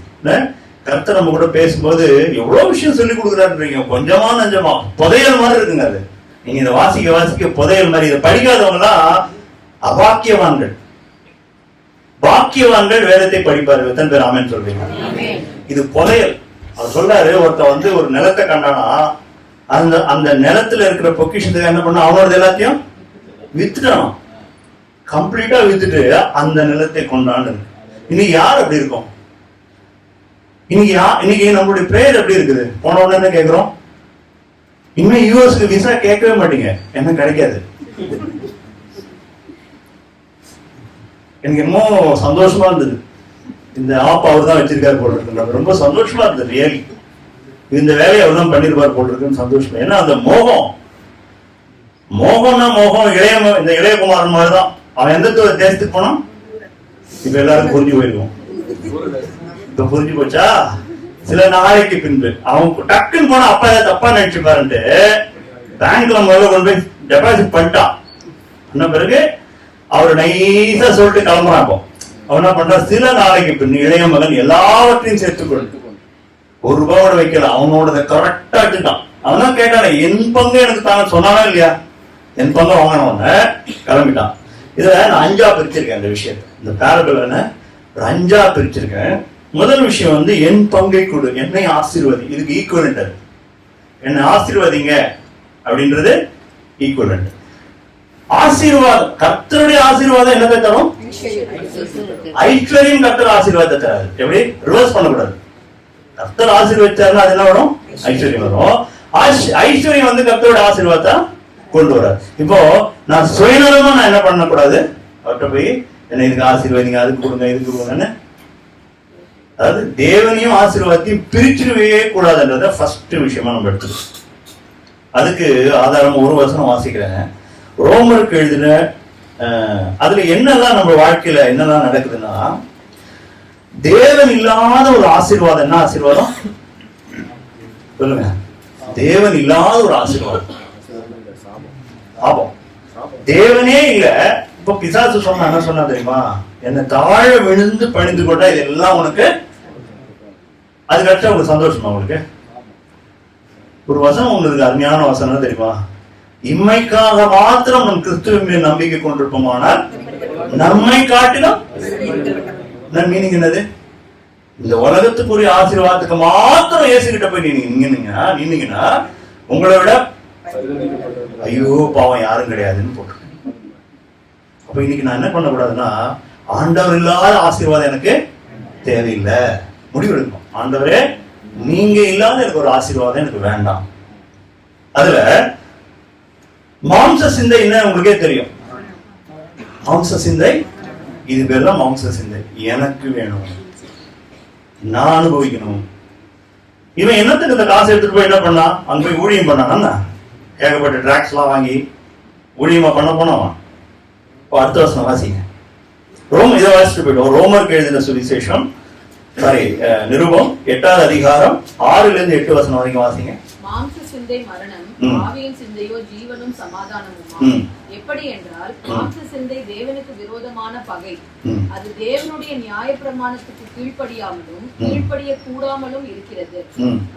கர்த்தர் நம்ம கூட பேசும்போது எவ்வளவு விஷயம் சொல்லி கொடுக்குறாருன்றீங்க. கொஞ்சமா நஞ்சமா புதையல் மாதிரி இருக்குங்க. அது நீங்க இதை வாசிக்க வாசிக்க புதையல் மாதிரி. இதை படிக்காதவங்கலாம் அபாக்கியவான்கள். பாக்கியவான்கள் வேதத்தை படிப்பார்கள். எத்தனை பேர் ஆமென் சொல்றீங்க? இது புதையல். அவர் சொல்றாரு, ஒருத்த ஒரு நிலத்தை கண்டானா அந்த நிலத்துல இருக்கிற பொக்கிஷத்துக்கு என்ன பண்ண, அவனோட எல்லாத்தையும் வித்துட்டான். கம்ப்ளீட்டா வித்துட்டு அந்த நிலத்தை கொண்டாண்டு. இன்னைக்கு யார் அப்படி இருக்கும்? இன்னைக்கு நம்மளுடைய பிரேயர் எப்படி இருக்குது? போன உடனே கேட்கிறோம், இனிமே யூஎஸ்க்கு விசா கேட்கவே மாட்டீங்க, என்ன கிடைக்காது. எனக்கு என்னமோ சந்தோஷமா இருந்தது. இந்த ஆப் அவர் தான் வச்சிருக்காரு போட்டிருக்கு, ரொம்ப சந்தோஷமா இருந்தது. ரியலி இந்த வேலையை அவர் தான் பண்ணிருப்பார் போட்டிருக்குன்னு சந்தோஷமா. ஏன்னா அந்த மோகம்னா மோகம் இந்த இளையகுமாரன் மாதிரிதான். அவன் எந்த தேசத்துக்கு போனான்? இப்ப எல்லாரும் புரிஞ்சு போயிருக்கோம். இப்ப புரிஞ்சு போச்சா? சில நாளைக்கு பின்பு அவன் டக்குன்னு போனா அப்பா ஏதாவது தப்பா நினைச்சு பாருன்ட்டு பேங்க்ல முதல்ல கொண்டு போய் டெபாசிட் பண்ணிட்டான். என்ன பிறகு அவர் நைஸா சொல்லிட்டு கிளம்புறான். அவன் என்ன பண்றான்? சில நாளைக்கு பின் இளைய மகன் எல்லாவற்றையும் சேர்த்துக்கொண்டு ₹1 வைக்கல, அவனோட கரெக்டா வச்சுட்டான். அவன் தான் கேட்டானே, என் பங்கு எனக்கு தாங்க சொன்னானா இல்லையா? என் பங்கு வாங்கினவன கிளம்பிட்டான். இதுல நான் 5ஆ பிரிச்சிருக்கேன் இந்த விஷயத்தை. இந்த பேரபிள் ஒரு 5ஆ பிரிச்சிருக்கேன். முதல் விஷயம் என் பங்கை கொடு, என்னை ஆசீர்வதி. இதுக்கு ஈக்குவலண்ட். அது என்னை ஆசீர்வதிங்க அப்படின்றது ஈக்குவலண்ட். ஆசீர்வாதம், கர்த்தருடைய ஆசீர்வாதம் என்னத்தை தரும்? ஐஸ்வர்யம். கர்த்தர் ஆசீர்வாதத்தை தராது. எப்படி? ரிவர்ஸ் பண்ணக்கூடாது. கர்த்தர் ஆசீர்வதிச்சாருன்னா அது என்ன வரும்? ஐஸ்வர்யம் வரும். ஐஸ்வர்யம் கர்த்தரோட ஆசீர்வாதத்தை கொண்டு வராது. இப்போ நான் சுயநலமா நான் என்ன பண்ணக்கூடாது? அவர்கிட்ட போய் என்ன இதுக்கு ஆசீர்வாதிங்க, அதுக்கு கொடுங்க, இதுக்கு கொடுங்கன்னு. அதாவது தேவனையும் ஆசீர்வாதத்தையும் பிரிச்சிடவே கூடாதுன்றத ஃபர்ஸ்ட் விஷயமா நம்ம எடுத்துக்கணும். அதுக்கு ஆதாரம் ஒரு வசனம் வாசிக்கிறேன். ரோமருக்கு எழுதின அதுல என்னெல்லாம் நம்ம வாழ்க்கையில என்னெல்லாம் நடக்குதுன்னா, தேவன் இல்லாத ஒரு ஆசீர்வாதம். என்ன ஆசீர்வாதம் சொல்லுங்க? தேவன் இல்லாத ஒரு ஆசீர்வாதம். ஆபம். தேவனே இல்ல. இப்ப பிசாசு சொன்னா என்ன சொன்னா தெரியுமா? என்ன தாழ விழுந்து பணிந்து கொண்டா இதெல்லாம் உனக்கு, அது கரெக்டா உங்களுக்கு சந்தோஷமா? உங்களுக்கு ஒரு வசனம் உங்களுக்கு அருமையான வசனம் தெரியுமா? இம்மைக்காக மாத்திரம் நம் கிறிஸ்துவின் நம்பிக்கை கொண்டிருப்போமானால் நம்மை காட்டிலும் மீனிங் என்னது? இந்த உலகத்துக்குரிய ஆசீர்வாதத்துக்கு மாத்திரம் இயேசுகிட்ட போய் நின்னீங்கன்னா உங்களை விட ஐயோ பாவம் யாரும் கிடையாதுன்னு போட்டு. அப்ப இன்னைக்கு நான் என்ன பண்ணக்கூடாதுன்னா, ஆண்டவர் இல்லாத ஆசீர்வாதம் எனக்கு தேவையில்லை. முடிவெடுக்கணும். ஆண்டவரே, நீங்க இல்லாத எனக்கு ஒரு ஆசீர்வாதம் எனக்கு வேண்டாம். அதுல மாம்ச சிந்தை என்ன உங்களுக்கே தெரியும். மாம்ச சிந்தை, இது பேர் தான் மாம்ச சிந்தை. எனக்கு வேணும், நான் அனுபவிக்கணும். இவன் என்னத்துக்கு இந்த காசு எடுத்துட்டு போய் என்ன பண்ணா? அங்க போய் ஊழியம் பண்ணானா? ஏகப்பட்ட டிராக்ஸ் எல்லாம் வாங்கி ஊழியமா பண்ண போனவன். அடுத்த வருஷம் வாசிங்க. இதை வாசிட்டு போயிட்டோம். ரோமருக்கு எழுதின சுவிசேஷம் சாரி, நிருபம் 8வது அதிகாரம் 6-8 வசனம் வரைக்கும் வாசிங்க. மாம்ச சிந்தை மரணம், ஆவியின் சிந்தையோ ஜீவனும் சமாதானமுமா. எப்படி என்றால், மாம்ச சிந்தை தேவனுக்கு விரோதமான பகை. அது தேவனுடைய நியாயப்பிரமாணத்துக்கு கீழ்ப்படியாமலும் கீழ்ப்படிய கூடாமலும் இருக்கிறது.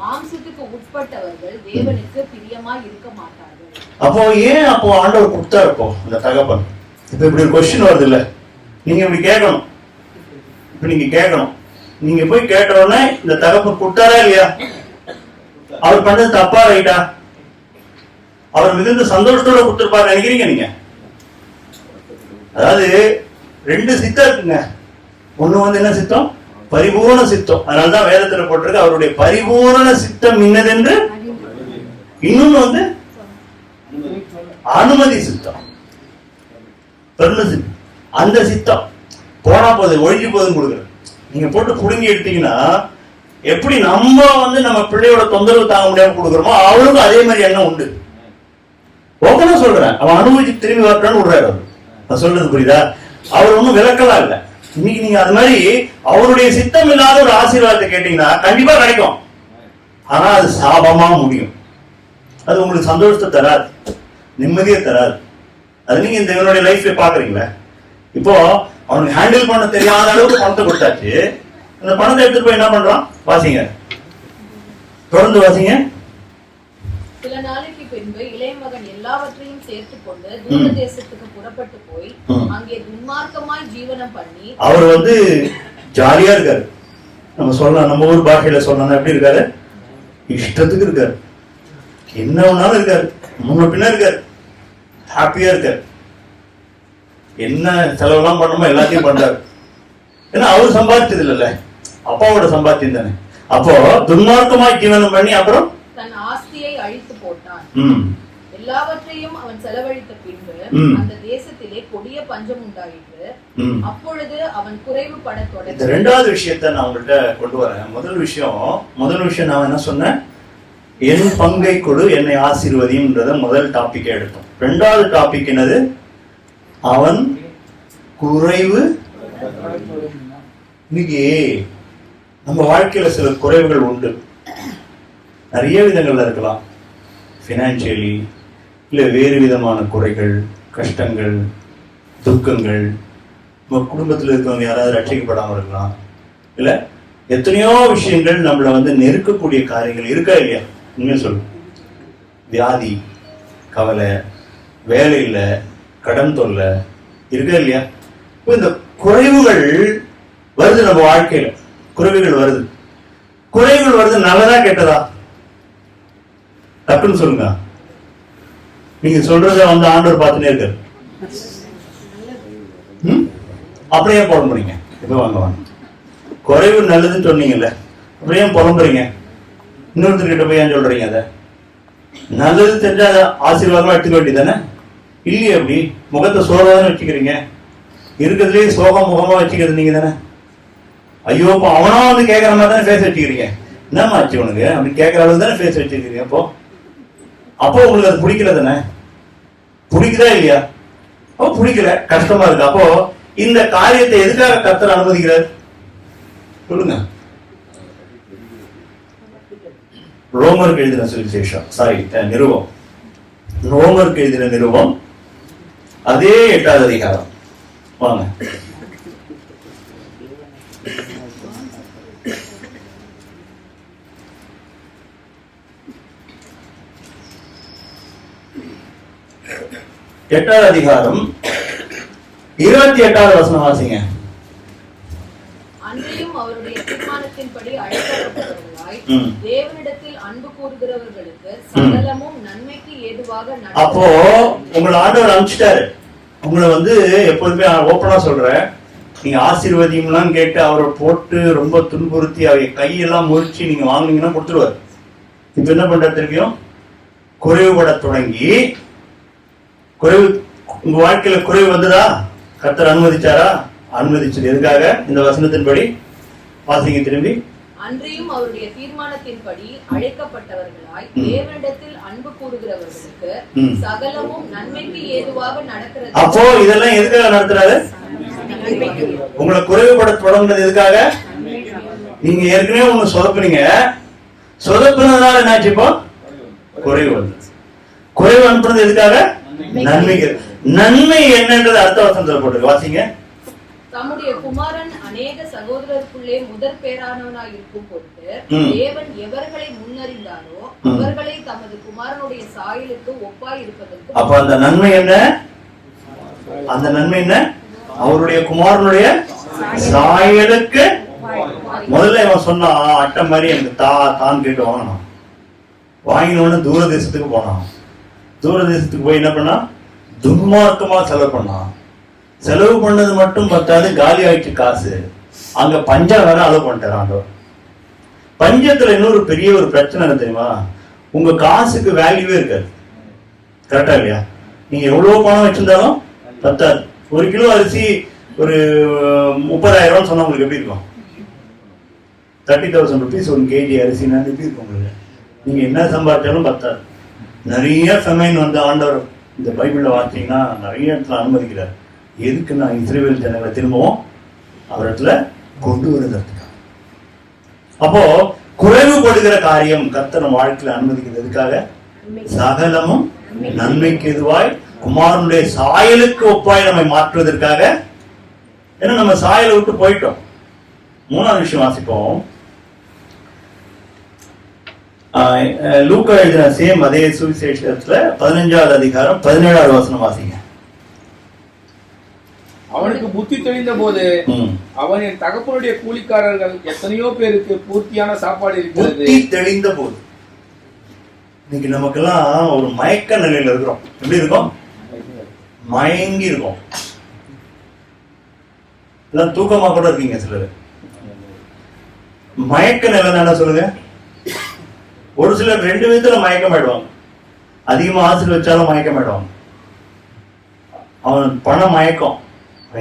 மாம்சத்துக்கு உட்பட்டவர்கள் தேவனுக்கு பிரியமாய் இருக்க மாட்டார்கள். அப்போ ஏன் அப்போ ஆண்டவர் கொடுத்தா இருப்போம் இந்த தகப்பன்? இப்ப இப்படி ஒரு கொஸ்டின் வருது இல்ல, நீங்க இப்படி கேட்கணும். இப்ப நீங்க கேட்கணும், நீங்க போய் கேட்ட உடனே இந்த தகப்பன் கொடுத்தாரா இல்லையா? அவர் பண்ணது தப்பா ரைட்டா? அவர் மிகுந்த சந்தோஷத்தோட கொடுத்திருப்பாரு நினைக்கிறீங்க நீங்க? அதாவது 2 சித்தம் இருக்குங்க. ஒண்ணு வந்து என்ன சித்தம்? பரிபூர்ண சித்தம். அதனாலதான் வேதத்துல போட்டிருக்கு அவருடைய பரிபூர்ண சித்தம் இன்னதென்று. இன்னொன்னு வந்து அனுமதி சித்தம், பெர்மிஷன். அந்த சித்தம் போனா போகுது, ஒழிஞ்சு போகுதுன்னு கொடுக்குறது. நீங்க போட்டு புடுங்கி எடுத்தீங்கன்னா எப்படி நம்ம வந்து நம்ம பிள்ளையோட தொந்தரவு தாங்க முடியாம கொடுக்குறோமோ அவருக்கும் அதே மாதிரி எண்ணம் உண்டு. ஓப்பனா சொல்றேன், அவன் அனுபவிச்சு திரும்பி வரட்டான்னு விடுறாரு. அவர் சொல்றது புரியுதா? அவர் ஒன்னும் விளக்கலாம் இல்ல. இன்னைக்கு நீங்க அது மாதிரி அவருடைய சித்தம் இல்லாத ஒரு ஆசீர்வாதத்தை கேட்டீங்கன்னா கண்டிப்பா கிடைக்கும். ஆனா அது சாபமா முடியும். அது உங்களுக்கு சந்தோஷத்தை தராது, நிம்மதியை தராது. அது நீங்க இந்த இவனுடைய லைஃப்ல பாக்குறீங்களா? இப்போ அவனுக்கு ஹேண்டில் பண்ண தெரியாத அளவுக்கு பணத்தை கொடுத்தாச்சு. அந்த பணத்தை எடுத்துட்டு போய் என்ன பண்றான்? வாசிங்க, தொடர்ந்து வாசிங்க. சில நாளைக்கு பின்பு இளைய மகன் எல்லாவற்றையும் சேர்த்துக் கொண்டு தூர தேசத்துக்கு புறப்பட்டு போய் அங்கே துன்மார்க்கமாய் ஜீவனம் பண்ணி. அவர் வந்து ஜாலியா இருக்காரு. நம்ம சொல்லலாம், நம்ம ஊர் பாஷையில சொல்லணும், எப்படி இருக்காரு? இஷ்டத்துக்கு இருக்காரு. என்ன ஒன்னாலும் இருக்காரு, முன்ன பின்ன இருக்காரு, ஹாப்பியா இருக்காரு. என்ன செலவெல்லாம் பண்ணணுமோ எல்லாத்தையும் பண்றாரு. ஏன்னா அவர் சம்பாதிச்சது இல்லைல்ல, அப்பாவோட சம்பாத்தியம் தானே. அப்போ துன்மார்க்கமாய் ஜீவனம் பண்ணி அப்புறம் தன் ஆஸ்தியை அழித்து போட்டான். எல்லாவற்றையும் அவன் செலவழித்த பின்பு அந்த தேசத்திலே கொடிய பஞ்சம் உண்டாயிற்று. அப்பொழுது அவன் குறைவுபட தொடங்கினான். 2வது விஷயத்தை நான் உங்கள்கிட்ட கொண்டு வரேன். முதல் விஷயம் நான் என்ன சொன்னேன்? என் பங்கை கொடு, என்னை ஆசீர்வதின்றத முதல் டாபிக் எடுத்தோம். 2வது டாபிக் என்னது? அவன் குறைவு. இன்னைக்கு நம்ம வாழ்க்கையில சில குறைவுகள் உண்டு, நிறைய விதங்கள்ல இருக்கலாம். பினான்சியலி, இல்ல வேறு விதமான குறைகள், கஷ்டங்கள், துக்கங்கள். நம்ம குடும்பத்தில் இருக்கவங்க யாராவது ரட்சிக்கப்படாம இருக்கலாம். இல்ல எத்தனையோ விஷயங்கள் நம்மள வந்து நெருக்கக்கூடிய காரியங்கள் இருக்கா இல்லையா? உண்மையை சொல்லு. வியாதி, கவலை, வேலை இல்ல, கடன் தொல்லை இருக்கா இல்லையா? இப்போ இந்த குறைவுகள் வருது நம்ம வாழ்க்கையில. குறைவுகள் வருது நல்லதா கெட்டதா? டக்குன்னு சொல்லுங்க. நீங்க சொல்றத வந்து ஆண்டவர் பார்த்துட்டே இருக்காரு. அப்படியே புலம்புறீங்க. இப்ப வாங்க, குறைவு நல்லதுன்னு சொன்னீங்கல்ல, அப்படியே புலம்புறீங்க. இன்னொருத்தர்கிட்ட போய் ஏன் சொல்றீங்க? அதை நல்லது தெரிஞ்சா அதை ஆசீர்வாதமா எடுத்துக்க வேண்டியதானே? இல்லையே, அப்படி முகத்தை சோகதானே வச்சுக்கிறீங்க. இருக்கிறதுலேயே சோக முகமா வச்சுக்கிறது நீங்க தானே. ஐயோ, இப்போ அவனா வந்து கேட்கற மாதிரி தானே ஃபேஸ் வச்சுக்கிறீங்க. என்னம்மா ஆச்சு உனக்கு அப்படி கேட்கற அளவு தானே ஃபேஸ் வச்சுக்கிறீங்க. அப்போ உங்களுக்கு அது பிடிக்கல தானே? பிடிக்குதா இல்லையா? அப்போ பிடிக்கல, கஷ்டமா இருக்கு. அப்போ இந்த காரியத்தை எதுக்காக கர்த்தர் அனுமதிக்கிறார் சொல்லுங்க? ரோமருக்கு எழுதின சுவிசேஷம், நிருபம், ரோமருக்கு எழுதின நிருபம், அதே 8வது அதிகாரம். வாங்க, எட்டாவது அதிகாரம் 28வது வசனம் வாசிங்க. அன்றையும் அவருடைய தீர்மானத்தின்படி அழைக்கப்பட்டவர்களாய் தேவனிடத்தில் அன்பு கூறுகிறவர்களுக்கு சகலமும் நன்மைக்கு ஏதுவாக நடக்கும். அப்போ உங்களை ஆண்டவர் அனுப்பிச்சிட்டாரு. உங்களை வந்து எப்போதுமே ஓப்பனா சொல்றேன், நீங்க ஆசீர்வதியம்லாம் கேட்டு அவரை போட்டு ரொம்ப துன்புறுத்தி அவங்க கையெல்லாம் முறிச்சு நீங்க வாங்கினீங்கன்னா கொடுத்துருவாரு. இப்ப என்ன பண்ற திரும்பியும் குறைவுபட தொடங்கி, குறைவு உங்க வாழ்க்கையில குறைவு வந்ததா? கர்த்தர் அனுமதிச்சாரா? அனுமதிச்சது எதுக்காக? இந்த வசனத்தின்படி வாசிங்க திரும்பி. அன்றையும் அவருடைய தீர்மானத்தின்படி அழைக்கப்பட்டவர்களாய் தேவனிடத்தில் அன்பு கூறுகிறவர்களுக்கு சகலமும் நன்மைக்கு ஏதுவாக நடக்கிறது. அப்போ இதெல்லாம் எதுக்காக நடத்துறாரு? உங்களை குறைவுபட தொடங்குறது எதுக்காக? நீங்க ஏற்கனவே ஒண்ணு சொதப்புனீங்க, சொதப்புனதுனால என்ன ஆச்சு? இப்போ குறைவு வந்து, குறைவு அனுப்புறது எதுக்காக? நன்மைக்கு. நன்மை என்னன்றது அடுத்த வசனத்துல போட்டு வாசிங்க. தம்முடைய குமாரன் அநேக சகோதரருக்குள்ளே முதற் பேரானவனாய் இருக்கும் பொருட்டு தேவன் எவர்களை முன்னறிந்தாரோ அவர்களை தமது குமாரனுடைய சாயலுக்கு ஒப்பாய் இருப்பதற்கு. அப்ப அந்த நன்மை என்ன? அந்த நன்மை என்ன? அவருடைய குமாரனுடைய சாயலுக்கு. முதல்ல இவன் சொன்னா அட்டை மாதிரி எனக்கு தான் கேட்டு வாங்கினான். வாங்கினோன்னு தூர தேசத்துக்கு போனான். தூர தேசத்துக்கு போய் என்ன பண்ணா? துன்மார்க்கமா செலவு பண்ணான். செலவு பண்ணது மட்டும் பத்தாது, காலி ஆயிடுச்சு காசு. அங்க பஞ்சம் வேற அளவு பண்ணிட்டான். பஞ்சத்துல இன்னொரு பெரிய ஒரு பிரச்சனை என்ன தெரியுமா? உங்க காசுக்கு வேல்யூவே இருக்காது. கரெக்டா இல்லையா? நீங்க எவ்வளவு பணம் வச்சிருந்தாலும் பத்தாது. ஒரு கிலோ அரிசி ஒரு 30,000 சொன்னா உங்களுக்கு எப்படி இருக்கும்? 30,000 rupees 1 kg அரிசினா எப்படி இருக்கும் உங்களுக்கு? நீங்க என்ன சம்பாதிச்சாலும் பத்தாது. நிறைய ஃபெமைன் வந்து ஆண்டவர் இந்த பைபிள்ல பார்த்தீங்கன்னா நிறைய இடத்துல அனுமதிக்கிறார். எதுக்குன்னா இஸ்ரவேல் ஜனங்களை திரும்பவும் அவரிடத்துல கொண்டு வருகிறதுக்கு. அப்போ குறைவுபடுகிற காரியம் கர்த்தர் நம்ம வாழ்க்கையில அனுமதிக்கிறதுக்காக, சகலமும் நன்மைக்கு எதுவாய் குமாரனுடைய சாயலுக்கு ஒப்பாய் நம்மை மாற்றுவதற்காக. ஏன்னா நம்ம சாயலை விட்டு போயிட்டோம். மூணாவது விஷயம் வாசிப்போம். லூக்கா எழுதின சேம் அதே சுவிசேஷத்துல 15வது அதிகாரம் 17வது வசனம் வாசிங்க. அவனுக்கு புத்தி தெளிந்த போது அவன் என் தகப்பனுடைய கூலிக்காரர்கள் எத்தனையோ பேருக்கு பூர்த்தியான சாப்பாடு இருக்கிறது. புத்தி தெளிந்த போது. இன்னைக்கு நமக்கெல்லாம் ஒரு மயக்க நிலையில இருக்கிறோம். எப்படி இருக்கும்? மயங்கி இருக்கும். எல்லாம் தூக்கமா கூட இருக்கீங்க சிலர். மயக்க நிலை என்ன சொல்லுங்க? ஒரு சிலர் 2 விதத்துல மயக்கம் ஆயிடுவாங்க. அதிகமா ஆசிரியர் வச்சாலும் மயக்கம் ஆயிடுவாங்க. அவன் பண மயக்கம்,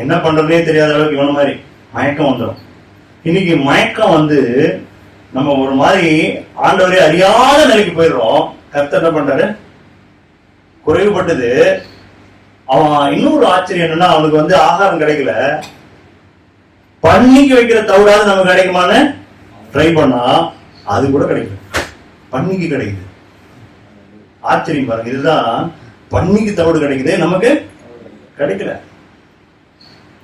என்ன பண்றதே தெரியாத அளவுக்கு இவன மாதிரி மயக்கம் வந்துடும். இன்னைக்கு மயக்கம் வந்து நம்ம ஒரு மாதிரி ஆண்டவரே அறியாத நிலைக்கு போயிடுறோம். கர்த்தர் என்ன பண்றாரு? குறைவுபட்டது. அவன் இன்னொரு ஆச்சரியம் என்னன்னா, அவனுக்கு வந்து ஆகாரம் கிடைக்கல. பன்னிக்கு வைக்கிற தவிடாது நமக்கு கிடைக்குமான்னு ட்ரை பண்ணா அது கூட கிடைக்கல. பன்னிக்கு கிடைக்குது. ஆச்சரியம் பாருங்க. இதுதான் பன்னிக்கு தவிடு கிடைக்குது, நமக்கு கிடைக்கல.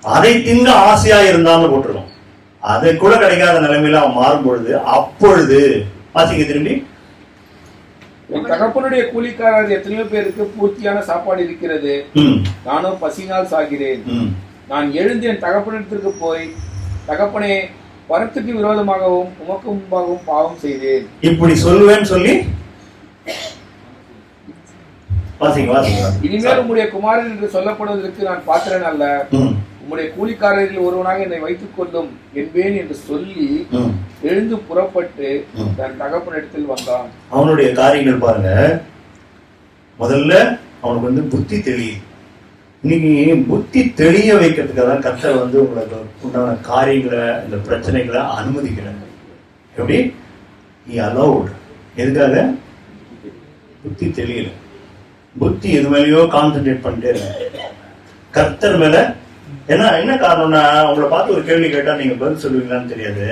அதை திங்க ஆசையா இருந்தான்னு போட்டுருக்கோம். அதை கூட கிடைக்காத நிலைமையில அவன் மாறும் பொழுது, அப்பொழுது வாசிங்க திரும்பி. என் தகப்பனுடைய கூலிக்காரர் எத்தனையோ பேருக்கு பூர்த்தியான சாப்பாடு இருக்கிறது. நானும் பசினால் சாகிறேன். நான் எழுந்து என் தகப்பனிடத்திற்கு போய், தகப்பனே, வரத்துக்கு விரோதமாகவும் உமக்கு முன்பாகவும் பாவம் செய்தேன், இப்படி சொல்லுவேன்னு சொல்லி வாசிங்க வாசிங்க. இனிமேல் உம்முடைய குமாரன் என்று சொல்லப்படுவதற்கு நான் பாத்திரன் அல்ல. உம்முடைய கூலிக்காரர்கள் ஒருவனாக என்னை வைத்துக் கொள்ளும் என்பேன் என்று சொல்லி எழுந்து புறப்பட்டு தன் தகப்பனிடத்தில் வந்தான். அவனுடைய காரியங்கள் பாருங்க. முதல்ல அவனுக்கு வந்து புத்தி தெரியும். இன்னைக்கு புத்தி தெளிய வைக்கிறதுக்காக தான் கர்த்தர் வந்து உங்களுக்கு உண்டான காரியங்களை, இந்த பிரச்சனைகளை அனுமதிக்கிறாங்க. எப்படி? அலௌட். எதுக்காக? புத்தி தெரியல. புத்தி எது மேலேயோ கான்சென்ட்ரேட் பண்ணிட்டே இருக்க கர்த்தர் மேல. என்ன காரணம்னா, உங்களை பார்த்து ஒரு கேள்வி கேட்டா நீங்க பதில் சொல்லுவீங்களான்னு தெரியாது.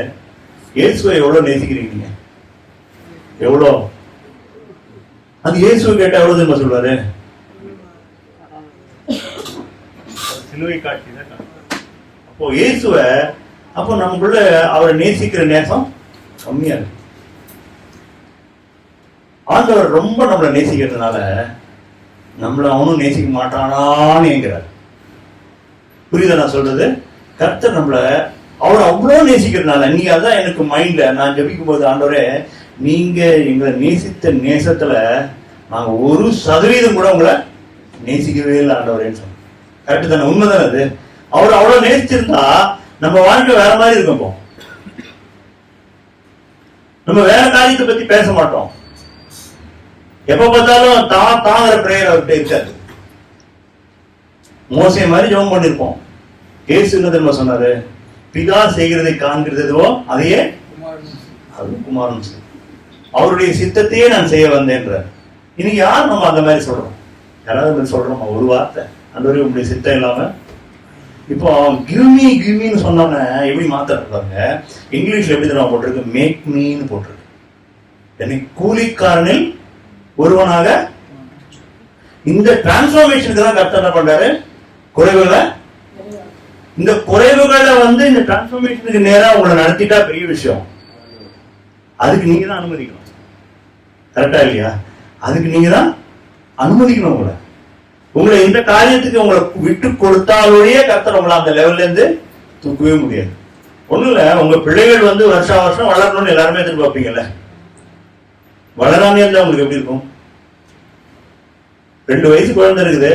இயேசுவை எவ்வளவு நேசிக்கிறீங்க? எவ்வளோ? அது இயேசுவை கேட்டா எவ்வளவு தெரியுமா சொல்வாரு? சிலுவை காட்சி தான். அப்போ இயேசுவ, அப்போ நமக்குள்ள அவரை நேசிக்கிற நேசம் கம்மியா இருக்கு. ஆண்டவர் ரொம்ப நம்மளை நேசிக்கிறதுனால நம்மள அவனும் நேசிக்க மாட்டானான்னு என்கிறார். புரியுதா நான் சொல்றது? கர்த்தர் நம்மள அவர் அவ்வளவு நேசிக்கிறதுனால, நீங்க அதான் எனக்கு மைண்ட்ல நான் ஜபிக்கும் போது, ஆண்டவரே நீங்க எங்களை நேசித்த நேசத்துல நாங்க 1% கூட உங்களை நேசிக்கவே இல்லை ஆண்டவரேன்னு சொன்னோம். கரெக்டு தானே? உண்மைதானே அது? அவர் அவ்வளவு நேசிச்சிருந்தா நம்ம வாழ்க்கை வேற மாதிரி இருக்கும். நம்ம வேற காரியத்தை பத்தி பேச மாட்டோம். எப்ப பார்த்தாலும் தாங்கிற பிரேயர் அவர்கிட்ட இருக்காது. மோசே மாதிரி ஜெபம் பண்ணிருப்போம். இயேசு என்ன தெரியுமா சொன்னாரு? பிதா செய்கிறதை காண்கிறதோ அதையே குமாரன் அவருடைய சித்தத்தையே நான் செய்ய வந்தேன்ற. இன்னைக்கு யார் நம்ம அந்த மாதிரி சொல்றோம்? யாராவது சொல்றோமா? ஒரு வார்த்தை, ஆண்டவரே உங்களுடைய சித்தம் இல்லாம இப்போ கிவ்மின்னு சொன்னோன்னே எப்படி மாத்திருக்காங்க, இங்கிலீஷ்ல எப்படி தெரியுமா போட்டிருக்கு, மேக் மீன்னு போட்டிருக்கு. என்னை கூலிக்காரனில் ஒருவனாக. இந்த டிரான்ஸ்பார்மேஷனுக்கு தான் கர்த்தர் என்ன பண்றாரு, குறைவுகளை, இந்த குறைவுகளை இந்த டிரான்ஸ்பார்மேஷனுக்கு நேரா உங்களை நடத்திட்டா பெரிய விஷயம். அதுக்கு நீங்க தான் அனுமதிக்கணும். கரெக்டா இல்லையா? அதுக்கு நீங்க தான் அனுமதிக்கணும். உங்களை இந்த காரியத்துக்கு உங்களை விட்டு கொடுத்தாலோடைய கர்த்தர் உங்களை அந்த லெவல்ல இருந்து தூக்கவே முடியாது. ஒண்ணும் இல்ல, உங்க பிள்ளைகள் வருஷம் வருஷம் வளரணும்னு எல்லாருமே எதிர்பார்ப்பீங்கல்ல. வளராமே இருந்தா உங்களுக்கு எப்படி இருக்கும்? 2 வயசு குழந்தை இருக்குது,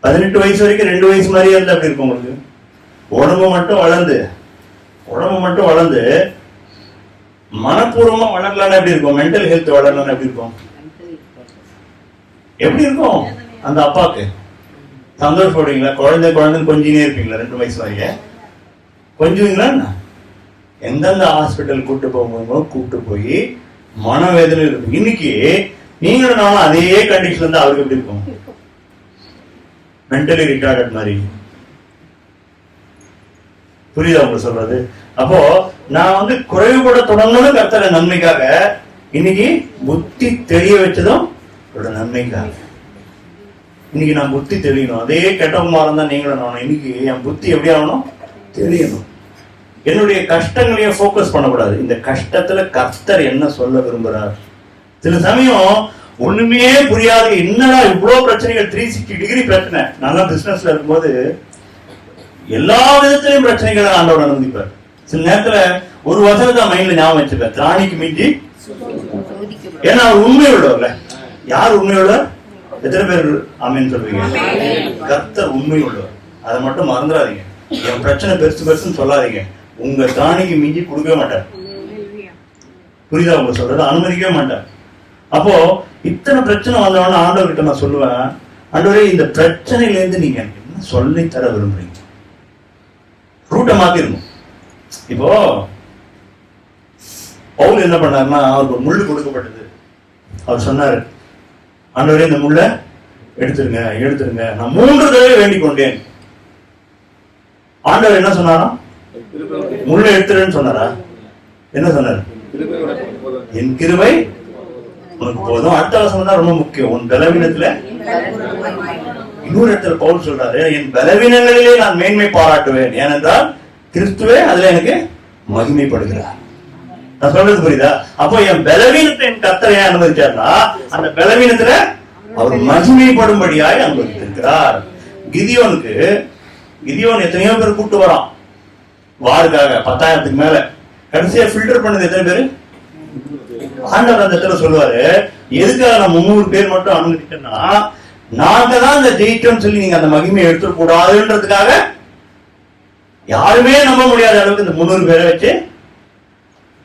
18 வயசு வரைக்கும் 2 வயசு மாதிரியே இருந்தா எப்படி இருக்கும் உங்களுக்கு? உடம்பு மட்டும் வளர்ந்து மனப்பூர்வமா வளரலான்னு எப்படி இருக்கும்? மென்டல் ஹெல்த் வளரலான்னு எப்படி இருக்கும்? எப்படி இருக்கும்? அந்த அப்பாக்கு சந்தோஷப்படுவீங்களா? குழந்தை கொஞ்சினே இருப்பீங்களா? 2 வயசு வரைக்கும் கொஞ்சுவீங்களா? எந்தெந்த ஹாஸ்பிட்டல் கூப்பிட்டு போய் மனவேதனை இருக்கும். இன்னைக்கு நீங்களும் நானும் அதே கண்டிஷன்ல இருந்தா அவருக்கு எப்படி இருக்கும்? மென்டலி ரிட்டார்டட் மாதிரி. புரியுதா உங்களுக்கு சொல்றது? அப்போ நான் குறைவுபட தொடங்கணும் கர்த்தர நன்மைக்காக. இன்னைக்கு புத்தி தெரிய வச்சதும் நன்மைக்காக. இன்னைக்கு நான் புத்தி தெரியணும். அதே கெட்டவமா இருந்தா நீங்களும் நானும் இன்னைக்கு என் புத்தி எப்படி ஆகணும்? தெரியணும். என்னுடைய கஷ்டங்களையும் போக்கஸ் பண்ணக்கூடாது. இந்த கஷ்டத்துல கர்த்தர் என்ன சொல்ல விரும்புறார்? சில சமயம் ஒண்ணுமே புரியாது, என்னடா இவ்வளவு பிரச்சனைகள், 360 டிகிரி பிரச்சனை. நல்லா பிசினஸ்ல இருக்கும்போது எல்லா விதத்திலையும் பிரச்சனைகளை ஆண்டவர் அனுமதிப்பார். சில நேரத்துல ஒரு வசனத்தை மைண்ட்ல ஞாபகம் வச்சுப்பேன், திராணிக்கு மிஞ்சி. ஏன்னா அவர் உண்மை உள்ளவர்ல. யார் உண்மை உள்ளவர்? எத்தனை பேர் ஆமென் சொல்றீங்க? கர்த்தர் உண்மை உள்ளவர். அதை மட்டும் மறந்துடாதீங்க. என் பிரச்சனை பெருசுன்னு சொல்லாதீங்க. உங்க திராணிக்கு மிஞ்சி கொடுக்கவே மாட்டார். புரியுதா உங்க சொல்றது? அனுமதிக்கவே மாட்டார். அப்போ இத்தனை பிரச்சனை வந்தவன ஆண்டவர்கிட்ட நான் சொல்லுவேன், ஆண்டவரே இந்த பிரச்சனையில இருந்து நீங்க என்ன சொல்லி தர விரும்புறீங்க? ரூட்டை மாத்திருக்கும். இப்போ பவுல் என்ன பண்ணாருன்னா, அவருக்கு ஒரு முள்ளு கொடுக்கப்பட்டது. அவர் சொன்னாரு, ஆண்டவரே இந்த முள்ள எடுத்துருங்க. நான் 3 தடவை வேண்டிக் கொண்டேன். ஆண்டவர் என்ன சொன்னாரா? முள்ள எடுத்துருன்னு சொன்னாரா? என்ன சொன்னாரு? என் கிருபை உனக்கு போதும். அடுத்த வசனம் தான் ரொம்ப முக்கியம். உன் பலவீனத்துல. இன்னொரு இடத்துல பவுல் சொல்றாரு, என் பலவீனங்களிலே நான் மேன்மை பாராட்டுவேன், ஏனென்றால் கிறிஸ்துவே அதுல எனக்கு மகிமைப்படுகிறார். நான் சொல்றது புரியுதா? அப்போ என் பலவீனத்தை என் கர்த்தர் ஏன் அனுமதிச்சார்னா, அந்த பலவீனத்துல அவர் மகிமைப்படும்படியாய் அனுமதித்திருக்கிறார். கிதியோன் எத்தனையோ பேர் கூப்பிட்டு வரான் வாருக்காக, 10,000க்கு மேல. கடைசியா ஃபில்டர் பண்ணது எத்தனை பேரு? ஆண்டவர் அந்த இடத்துல சொல்லுவாரு, எதுக்காக நான் 300 பேர் மட்டும் அனுமதிச்சேன்னா, நாங்க தான் அந்த ஜெயிச்சோம்னு சொல்லி நீங்க அந்த மகிமையை எடுத்துட கூடாதுன்றதுக்காக. யாருமே நம்ப முடியாத அளவுக்கு இந்த 300 பேரை வச்சு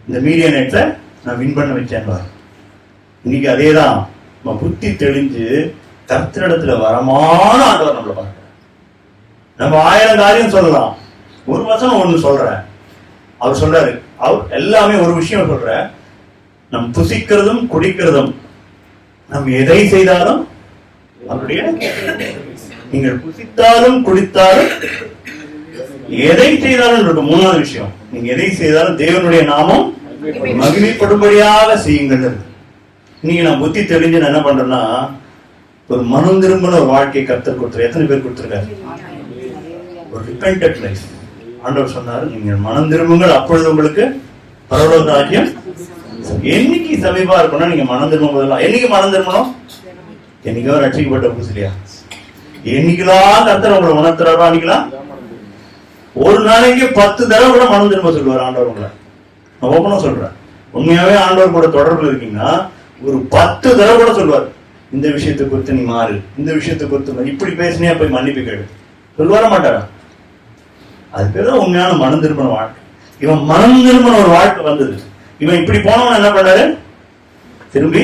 இந்த மீடியா நெட்ல நான் வின் பண்ண வச்சேன். இன்னைக்கு அதேதான். நம்ம புத்தி தெளிஞ்சு கர்த்தரிடத்துல வரமான ஆண்டவர் நம்மளை பார்க்க. நம்ம 1000 காரியம் சொல்லலாம், ஒரு வசனம் ஒண்ணு சொல்றேன். அவர் சொல்றாரு, அவர் எல்லாமே ஒரு விஷயம் சொல்ற, நம் புசிக்கிறதும் குடிக்கிறதும், நம் எதை செய்தாலும் அவருடைய, நீங்கள் புசித்தாலும் குடித்தாலும் எதை செய்தாலும் இருக்கு. 3வது விஷயம், நீங்க எதை செய்தாலும் தேவனுடைய நாமம் மகிமைப்படும்படியாக செய்யுங்கள். நீங்க நான் புத்தி தெரிஞ்சு நான் என்ன பண்றேன்னா, ஒரு மனம் திரும்பின ஒரு வாழ்க்கை கர்த்தர் கொடுத்துரு. எத்தனை பேர் கொடுத்திருக்காரு? ஒரு ரிபென்டன்ட் லைஃப். ஆண்டவர் சொன்னாரு, நீங்க மனம் திரும்புங்கள், அப்பொழுது உங்களுக்கு பரலோக ராஜ்யம். என்னைக்கு சமீபா இருக்கும்னா நீங்க மனம் திரும்பும் போதெல்லாம். என்னைக்கு மனம் திரும்பணும்? என்னைக்கோ ரட்சிக்கப்பட்ட புதுசுலையா? என்னைக்கெல்லாம் கர்த்தர் உங்களை உணர்த்துறாரோ அன்னைக்கெல்லாம். ஒரு நாளைக்கு 10 தடவை கூட மனம் திரும்ப சொல்லுவார் ஆண்டவர் உங்களை. நான் ஓப்பனா சொல்றேன், உண்மையாவே ஆண்டவர் கூட தொடர்பு இருக்கீங்கன்னா ஒரு 10 தடவை கூட சொல்லுவார், இந்த விஷயத்தை குறித்து நீ மாறு, இந்த விஷயத்தை குறித்து இப்படி பேசினியா போய் மன்னிப்பு கேடு. சொல்லுவார மாட்டாரா? அது பேர் தான் உண்மையான மனம் திரும்பின வாழ்க்கை. இவன் மனம் திரும்பின ஒரு வாழ்க்கை வந்தது. இவன் இப்படி போனவன் என்ன பண்ணாரு? திரும்பி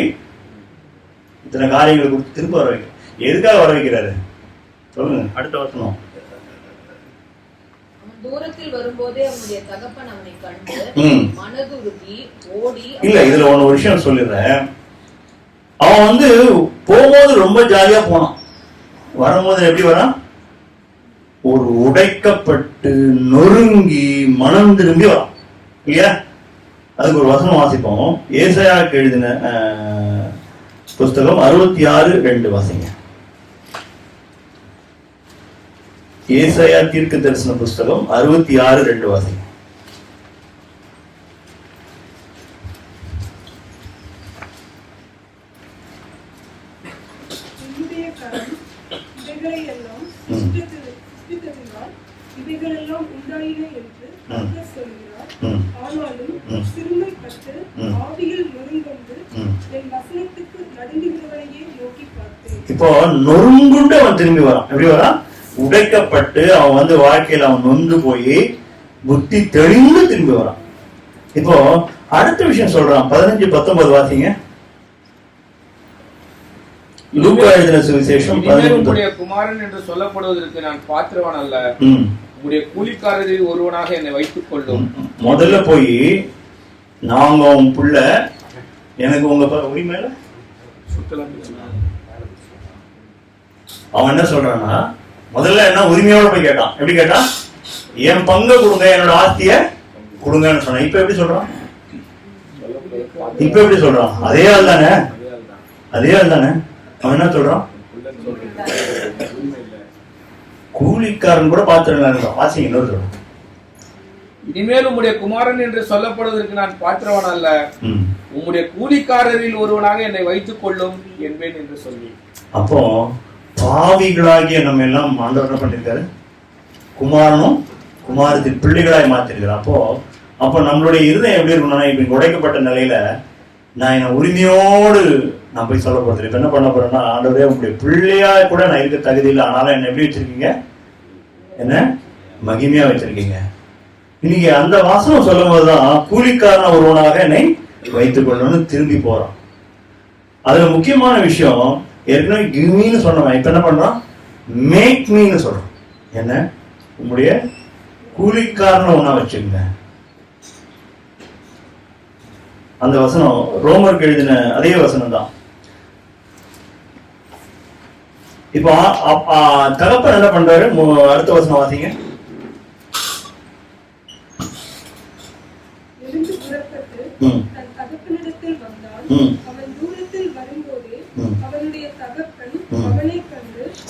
இத்தனை காரியங்களை கொடுத்து திரும்ப வர வைக்க. எதுக்காக வர வைக்கிறாரு சொல்லுங்க. அடுத்த வசனம், தூரத்தில் வரும்போதே அவனுடைய தகப்பன் அவனை கண்டு மனதுருகி ஓடி. இல்ல, இதுல ஒரு விஷயம் சொல்லிடுறேன். அவன் போகும்போது ரொம்ப ஜாலியா போனான், வரும்போது எப்படி வரான்? ஒரு உடைக்கப்பட்டு நொறுங்கி மனம் திரும்பி வரும் இல்லையா? அதுக்கு ஒரு வசனம் வாசிப்போம். ஏசாயாக்கு எழுதின புஸ்தகம் 66:2 வாசிங்க. ஏசாயா தீர்க்க தரிசன புஸ்தகம் 66:2 வாசிங்க. இவைகளெல்லாம் உண்டாயின என்று கர்த்தர் சொல்கிறார். ஆனாலும் சிறுமைப்பட்டு ஆவியில் நொறுங்குண்டு என் வசனத்துக்கு நடுங்குகிறவனையே நோக்கி பார்த்தேன். இப்போ நொறுங்குண்டு அவன் திரும்பி வரான். எப்படி வரான்? உடைக்கப்பட்டு அவன் வாழ்க்கையில அவன் நொந்து போய் புத்தி தெளிந்து திரும்பி வரான். இப்போ அடுத்த விஷயம் சொல்றான். 15-19 வாசிங்க. லூக்கா எழுதின சுவிசேஷம் 15. உம்முடைய குமாரன் என்று சொல்லப்படுவதற்கு நான் பாத்திரவான் அல்ல, உம்முடைய கூலிக்காரரில் ஒருவனாக என்னை வைத்துக் கொள்ளும். முதல்ல போய் நாங்க உன் புள்ள, எனக்கு உங்க உரிமையில அவன் என்ன சொல்றான்னா, முதல்ல என்ன உரிமையோட போய் கேட்டான். எப்படி கேட்டான்? என் பங்கு கொடுங்க, என்னோட ஆஸ்திய கொடுங்கன்னு சொன்னான். இப்ப எப்படி சொல்றான்? இப்ப எப்படி சொல்றான்? அதே ஆள் தானே, அதே ஆள் தானே. அவன் என்ன சொல்றான்? கூலிக்காரன் கூட பாத்திரம் வாசிங்க. இன்னொரு சொல்றான், இனிமேல் உம்முடைய குமாரன் என்று சொல்லப்படுவதற்கு நான் பாத்திரவான் அல்ல, உம்முடைய கூலிக்காரரில் ஒருவனாக என்னை வைத்துக் கொள்ளும் என்பேன் என்று சொல்லி. அப்போ பாவிகளாகிய நம்ம எல்லாம் ஆண்டவர் என்ன பண்ணிருக்காரு? குமாரனும் குமாரத்தின் பிள்ளைகளாய் மாத்திருக்கிறார். அப்போ நம்மளுடைய இருதயம் எப்படி இருக்கணும்னா, இப்ப உடைக்கப்பட்ட நிலையில நான் என்ன உரிமையோடு நான் போய் சொல்ல போறது. இப்ப என்ன பண்ண போறேன்னா, ஆண்டவரே உங்களுடைய பிள்ளையா கூட நான் இருக்க தகுதி இல்லை, ஆனாலும் என்ன எப்படி வச்சிருக்கீங்க? என்ன மகிமையா வச்சிருக்கீங்க. இன்னைக்கு அந்த வாசனம் சொல்லும் போதுதான் கூலிக்காரன ஒருவனாக என்னை வைத்துக் கொள்ளணும்னு திரும்பி போறான். அதுல முக்கியமான விஷயம், ஏற்கனவே கிவ் மீன்னு சொன்னவன் இப்ப என்ன பண்றான்? மேக் மீன்னு சொல்றான். என்ன? உங்களுடைய கூலிக்காரன ஒன்னா வச்சுங்க. அந்த வசனம் ரோமருக்கு எழுதின அதே வசனம் தான். இப்போ தகப்பன் என்ன பண்றாரு? அடுத்த வசனம் வாசிங்க.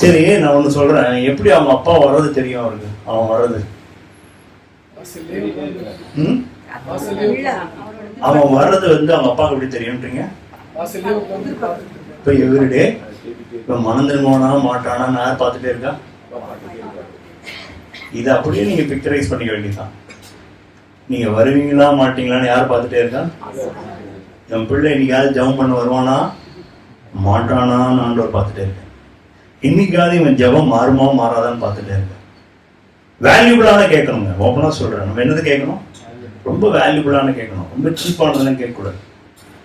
சரி, நான் ஒண்ணு சொல்றேன். எப்படி அவங்க அப்பா வர்றது தெரியும் அவருக்கு? அவன் வர்றது அவன் வர்றது அவங்க அப்பாவுக்கு எப்படி தெரியும்ன்றீங்க? இப்ப எவ்ரிடே இப்ப மனந்திருமானா மாட்டானா யார் பார்த்துட்டே இருக்கா? இதை அப்படியே நீங்க பிக்சரைஸ் பண்ணிக்க வேண்டியதுதான். நீங்க வருவீங்களா மாட்டீங்களான்னு யார் பார்த்துட்டே இருக்கா? என் பிள்ளை இன்னைக்காவது ஜெபம் பண்ண வருவானா மாட்டானான்னு ஆண்டவர் பார்த்துட்டே இருக்கேன். இன்னைக்காவது இவன் ஜெபம் மாறுமா மாறாதான்னு பார்த்துட்டே இருக்கேன். வேல்யூபிளான கேட்கணுங்க. ஓப்பனா சொல்றேன், நம்ம என்னது கேட்கணும்? ரொம்ப வேல்யூபிளான கேட்கணும். ரொம்ப சீப்பானதெல்லாம் கேட்கக்கூடாது.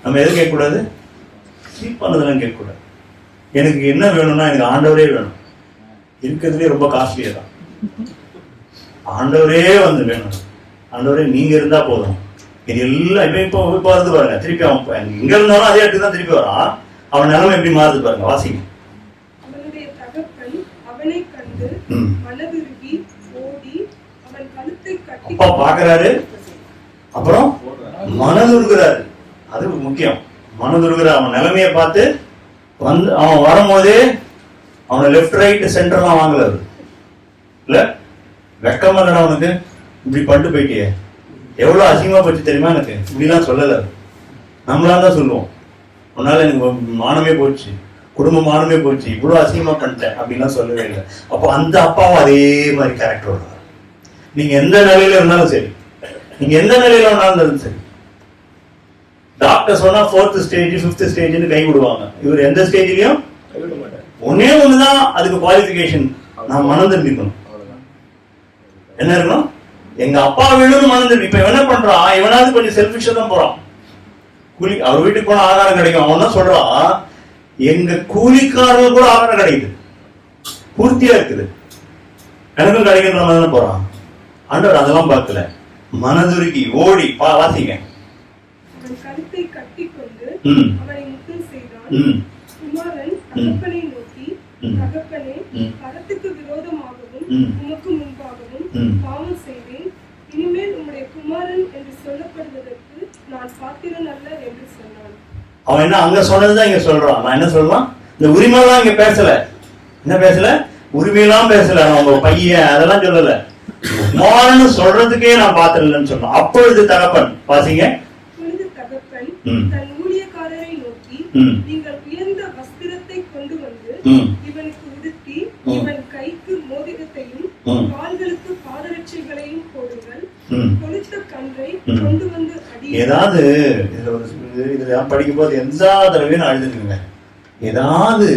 நம்ம எது கேட்கக்கூடாது? சீப்பானதெல்லாம் கேட்கக்கூடாது. எனக்கு என்ன வேணும்னா, எனக்கு ஆண்டவரே வேணும். இருக்கிறதுலே ரொம்ப காஸ்ட்லியா தான். ஆண்டவரே வேணும். ஆண்டவரே நீங்க இருந்தா போதும். இது எல்லாம் இப்போ வந்து பாருங்க, திருப்பி அவன் எங்க இருந்தாலும் அதே இடத்துக்கு தான் திருப்பி வரான். அவன் நிலைமை எப்படி மாறுது பாருங்க, வாசிங்க. அவனுடைய தகப்பன் அவனை கண்டு மனதுருகி ஓடி அவன் கழுத்தை கட்டி அப்பா பாக்குறாரு, அப்புறம் மனதுருகிறாரு. அது முக்கியம். மனதுருகிற அவன் நிலைமையை பார்த்து அவன் வரும்போதே அவனை லெப்ட் ரைட் சென்டர்லாம் வாங்கலாரு. இல்ல வெக்கமா இல்லைனா அவனுக்கு? இப்படி பட்டு போயிட்டியே, எவ்வளவு அசிங்கமா போச்சு தெரியுமா எனக்கு? இப்படிலாம் சொல்லல. நம்மளால தான் சொல்லுவோம், உன்னால எனக்கு மானமே போச்சு, குடும்ப மானமே போச்சு, இவ்வளவு அசிங்கமா பண்ணிட்டேன் அப்படின்லாம் சொல்லவே இல்லை. அப்போ அந்த அப்பாவும் அதே மாதிரி கேரக்டர் வருவார். நீங்க எந்த நிலையில இருந்தாலும் சரி, நீங்க எந்த நிலையில இருந்தாலும் சரி, டாக்டர் சொன்னா 4th ஸ்டேஜ் 5th ஸ்டேஜ்னு கை விடுவாங்க. இவர் எந்த ஸ்டேஜ்லயும் ஒன்னே ஒண்ணுதான் அதுக்கு குவாலிபிகேஷன். நான் மனம் திரும்பிக்கணும். என்ன இருக்கணும்? எங்க அப்பா வீடுன்னு மனம் திரும்பி. இப்ப என்ன பண்றான்? இவனாவது கொஞ்சம் செல்ஃபிஷா தான் போறான். கூலி அவர் வீட்டுக்கு போனா ஆகாரம் கிடைக்கும். அவன் தான் சொல்றான், எங்க கூலிக்காரர்கள் கூட ஆகாரம் கிடைக்குது, பூர்த்தியா இருக்குது, எனக்கும் கிடைக்கின்ற மாதிரி தான் போறான். ஆண்டவர் அதெல்லாம் பார்க்கல. மனதுருகி ஓடி வாசிங்க. கழுத்தை கட்டிக்கொண்டு அவனை முத்தம் செய்தான். குமாரன் தகப்பனை நோக்கி, தகப்பனே, கரத்துக்கு விரோதமாகவும் உமக்கு முன்பாகவும் பாவம் செய்தேன். இனிமேல் உம்முடைய குமாரன் என்று சொல்லப்படுவதற்கு நான் பாத்திரன் அல்ல என்று சொன்னான். அவன் என்ன அங்க சொன்னதுதான் இங்க சொல்றான். நான் என்ன சொல்றான், இந்த உரிமையெல்லாம் இங்க பேசல. என்ன பேசல? உரிமையெல்லாம் பேசல. அவங்க பையன் அதெல்லாம் சொல்லல. குமாரன்னு சொல்றதுக்கே நான் பாத்திரலன்னு சொன்னான். அப்பொழுது தகப்பன் வாசிங்க. தகப்பன் தன் ஊழியக்காரரை நோக்கி, நீங்கள் உயர்ந்த வஸ்திரத்தை கொண்டு வந்து இவனுக்கு உடுத்தி இவன் கைக்கு மோதிரத்தையும் கால்களுக்கு பாதரட்சைகளையும் போடுங்கள். கொளுத்த கன்றை கொண்டு வந்து அடி. ஏதாவது இதுல படிக்கும் போது எல்லா தடவையும் நான் எழுதிருக்கேங்க. ஏதாவது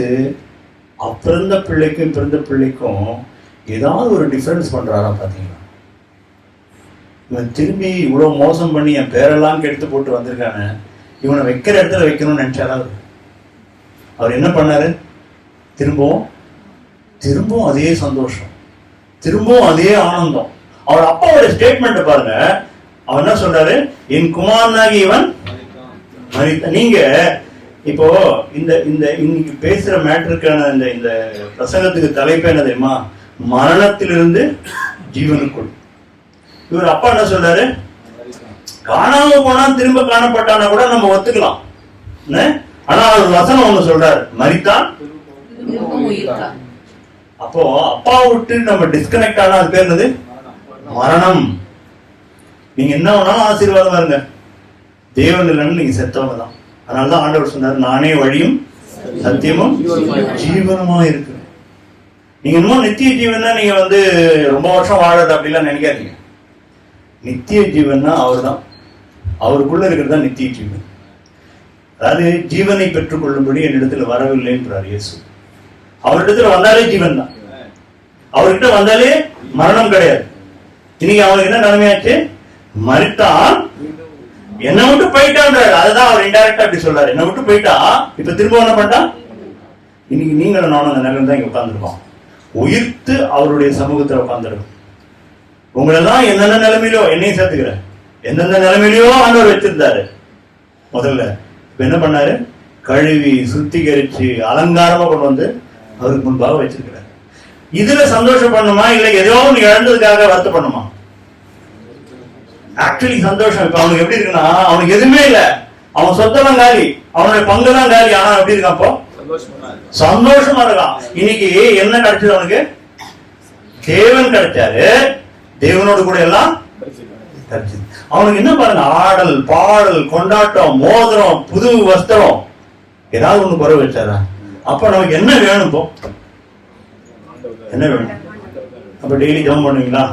பிறந்த பிள்ளைக்கும் பிறந்த பிள்ளைக்கும் ஏதாவது ஒரு டிஃபரன்ஸ் பண்றாரா பாத்தீங்களா? இவன் திரும்பி இவ்வளவு மோசம் பண்ணி என் பேரெல்லாம் கெடுத்து போட்டு வந்திருக்கானே, இவனை வைக்கிற இடத்துல வைக்கணும்னு நினைச்சாரா? அவர் என்ன பண்ணாரு? திரும்பவும் அதே சந்தோஷம், திரும்பவும் அதே ஆனந்தம். அவர் அப்பாவோட ஸ்டேட்மெண்ட் பாருங்க. அவர் என்ன சொல்றாரு? என் குமாரனாகி இவன் மரித்தான். நீங்க இப்போ இந்த இந்த இன்னைக்கு பேசுற மேட்டருக்கான இந்த பிரசங்கத்துக்கு தலைப்பு என்ன தெரியுமா? மரணத்திலிருந்து ஜீவனுக்குள். இவர் அப்பா என்ன சொல்றாரு? காணாம போனா திரும்ப காணப்பட்டானா கூட நம்ம ஒத்துக்கலாம். ஆனா அவர் வசனம் ஒண்ணு சொல்றாரு, மரித்தான். அப்போ அப்பா விட்டு நம்ம டிஸ்கனெக்ட் ஆனா அது பேர் என்னது? மரணம். நீங்க என்ன வேணாலும் ஆசீர்வாதமா இருங்க, தேவன் இல்லைன்னு நீங்க செத்தவங்க தான். அதனாலதான் ஆண்டவர் சொன்னார், நானே வழியும் சத்தியமும் ஜீவனமா இருக்கு. நீங்க இன்னும் நித்திய ஜீவன் நீங்க ரொம்ப வருஷம் வாழறது அப்படிலாம் நினைக்காதீங்க. நித்திய ஜீவன்னா அவர் தான். அவருக்குள்ள இருக்கிறது தான் நித்திய ஜீவன். அதாவது ஜீவனை பெற்றுக் கொள்ளும்படி என்னிடத்துல வரவில்லை என்றார் இயேசு. அவரிடத்துல வந்தாலே ஜீவன் தான். அவர்கிட்ட வந்தாலே மரணம் கிடையாது. இன்னைக்கு அவருக்கு என்ன நிலைமையாச்சு? மரித்தான், என்னை விட்டு போயிட்டான்றாரு. அதுதான் அவர் இன்டைரக்டா அப்படி சொல்றாரு. என்னை விட்டு போயிட்டா இப்ப திரும்ப என்ன பண்ணிட்டான்? இன்னைக்கு நீங்களும் நானும் அந்த நிலைமை தான் இங்க உட்கார்ந்துருக்கோம். உயிர்த்து அவருடைய சமூகத்துல உட்கார்ந்துருக்கோம். உங்களெல்லாம் என்னென்ன நிலைமையிலோ, என்னையும் சேர்த்துக்கிறேன், எந்தெந்த நிலைமையிலோ ஆண்டவர் வச்சிருந்தாரு. முதல்ல இப்ப என்ன பண்ணாரு? கழுவி சுத்திகரிச்சு அலங்காரமா கொண்டு வந்து அவருக்கு முன்பாக வச்சிருக்கிறார். இதுல சந்தோஷம் பண்ணுமா இல்ல ஏதோ ஒன்று இழந்ததுக்காக வருத்த பண்ணுமா? ஆக்சுவலி சந்தோஷம். இப்ப அவனுக்கு எப்படி இருக்குன்னா, அவனுக்கு எதுவுமே இல்ல, அவன் சொத்தெல்லாம் காலி, அவனுடைய பங்குதான் காலி. ஆனா எப்படி இருக்கான்? அப்போ சந்தோஷமா இருக்கான். இன்னைக்கு என்ன கிடைச்சது அவனுக்கு? தேவன் கிடைச்சாரு. தேவனோடு கூட எல்லாம் கிடைச்சது. அவனுக்கு என்ன பாருங்க, ஆடல் பாடல் கொண்டாட்டம் மோதிரம் புது வஸ்திரம், ஏதாவது ஒண்ணு குறை வச்சாரா? அப்ப நமக்கு என்ன வேணும்? இப்போ என்ன வேணும்? அப்ப டெய்லி ஜெபம் பண்ணுவீங்களா?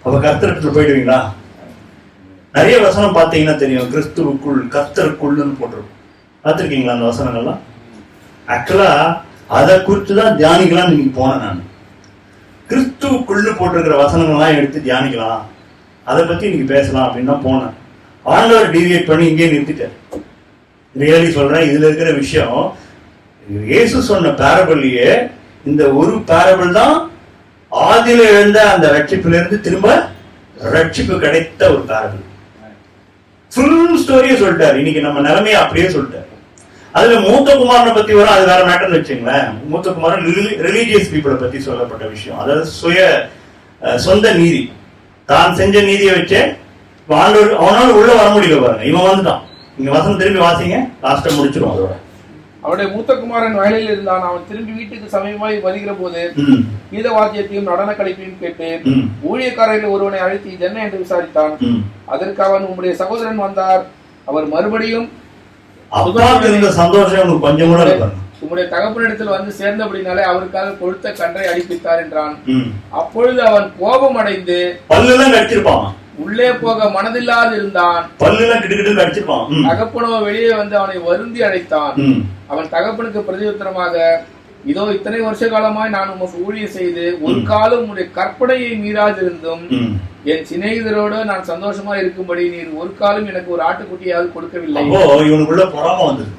அப்ப கர்த்தருக்கு போயிடுவீங்களா? நிறைய வசனம் பாத்தீங்கன்னா தெரியும், கிறிஸ்துவுக்குள் கர்த்தருக்குள்னு போட்டிருக்கும். பார்த்திருக்கீங்களா அந்த வசனங்கள்லாம்? ஆக்சுவலா அதை குறிச்சுதான் தியானிக்கலாம் இன்னைக்கு போனேன் நான். கிறிஸ்துவுக்குள்ளு போட்டிருக்கிற வசனங்கள்லாம் எடுத்து தியானிக்கலாம், அதை பத்தி இன்னைக்கு பேசலாம் அப்படின்னு தான் போனேன். ஆண்டவர் டிவியேட் பண்ணி இங்கே நிறுத்திட்டார். ரியலி சொல்றேன், இதுல இருக்கிற விஷயம் இயேசு சொன்ன பேரபிள்லயே இந்த ஒரு பேரபிள் தான் ஆதியில எழுந்த அந்த ரட்சிப்புல இருந்து திரும்ப ரட்சிப்பு கிடைத்த ஒரு பேரபிள். ஃபுல் ஸ்டோரியை சொல்லிட்டாரு. இன்னைக்கு நம்ம நிலைமையை அப்படியே சொல்லிட்டாரு. அதுல மூத்த குமாரனை பத்தி வரும், அது வேற மேட்டர்னு வச்சுங்களேன். மூத்த குமாரன் ரிலீஜியஸ் பீப்புளை பத்தி சொல்லப்பட்ட விஷயம். அதாவது சொந்த நீதி, தான் செஞ்ச நீதியை வச்சு அவனால உள்ள வர முடியல பாருங்க. இவன் வந்துட்டான். இங்க வசனம் திரும்பி வாசிங்க, லாஸ்டா முடிச்சிடும். அதோட அவருடைய மூத்த குமாரன் வயலில் இருந்தான். அவன் திரும்பி வீட்டுக்கு சமயமாய் வருகிற போது கீத வாத்தியத்தையும் நடன கலைப்பையும் கேட்டு ஊழியக்காரர்கள் ஒருவனை அழைத்து இது என்ன என்று விசாரித்தான். அதற்கு அவன், உம்முடைய சகோதரன் வந்தார், அவர் மறுபடியும் சந்தோஷம் கொஞ்சம் கூட உம்முடைய தகப்பனிடத்தில் வந்து சேர்ந்தபடினாலே அவருக்காக கொழுத்த கன்றை அடிப்பித்தார் என்றான். அப்பொழுது அவன் கோபம் அடைந்து பல்லுலாம் கடிச்சிருப்பான், உள்ளே போக மனதில்லாது இருந்தான். பல்லுலாம் கிட்டு கடிச்சிருப்பான். தகப்பனோ வெளியே வந்து அவனை வருந்தி அழைத்தான். அவன் தகப்பனுக்கு பிரதியுத்தரமாக, இதோ இத்தனை வருஷ காலமாய் நான் உமக்கு ஊழியம் செய்து ஒரு காலம் உன்னுடைய கற்பனையை மீறாதிருந்தும் என் சிநேகிதரோடு நான் சந்தோஷமா இருக்கும்படி நீர் ஒரு காலம் எனக்கு ஒரு ஆட்டுக்குட்டியாவது கொடுக்கவில்லை. இவனுக்குள்ள பொறாம வந்தது.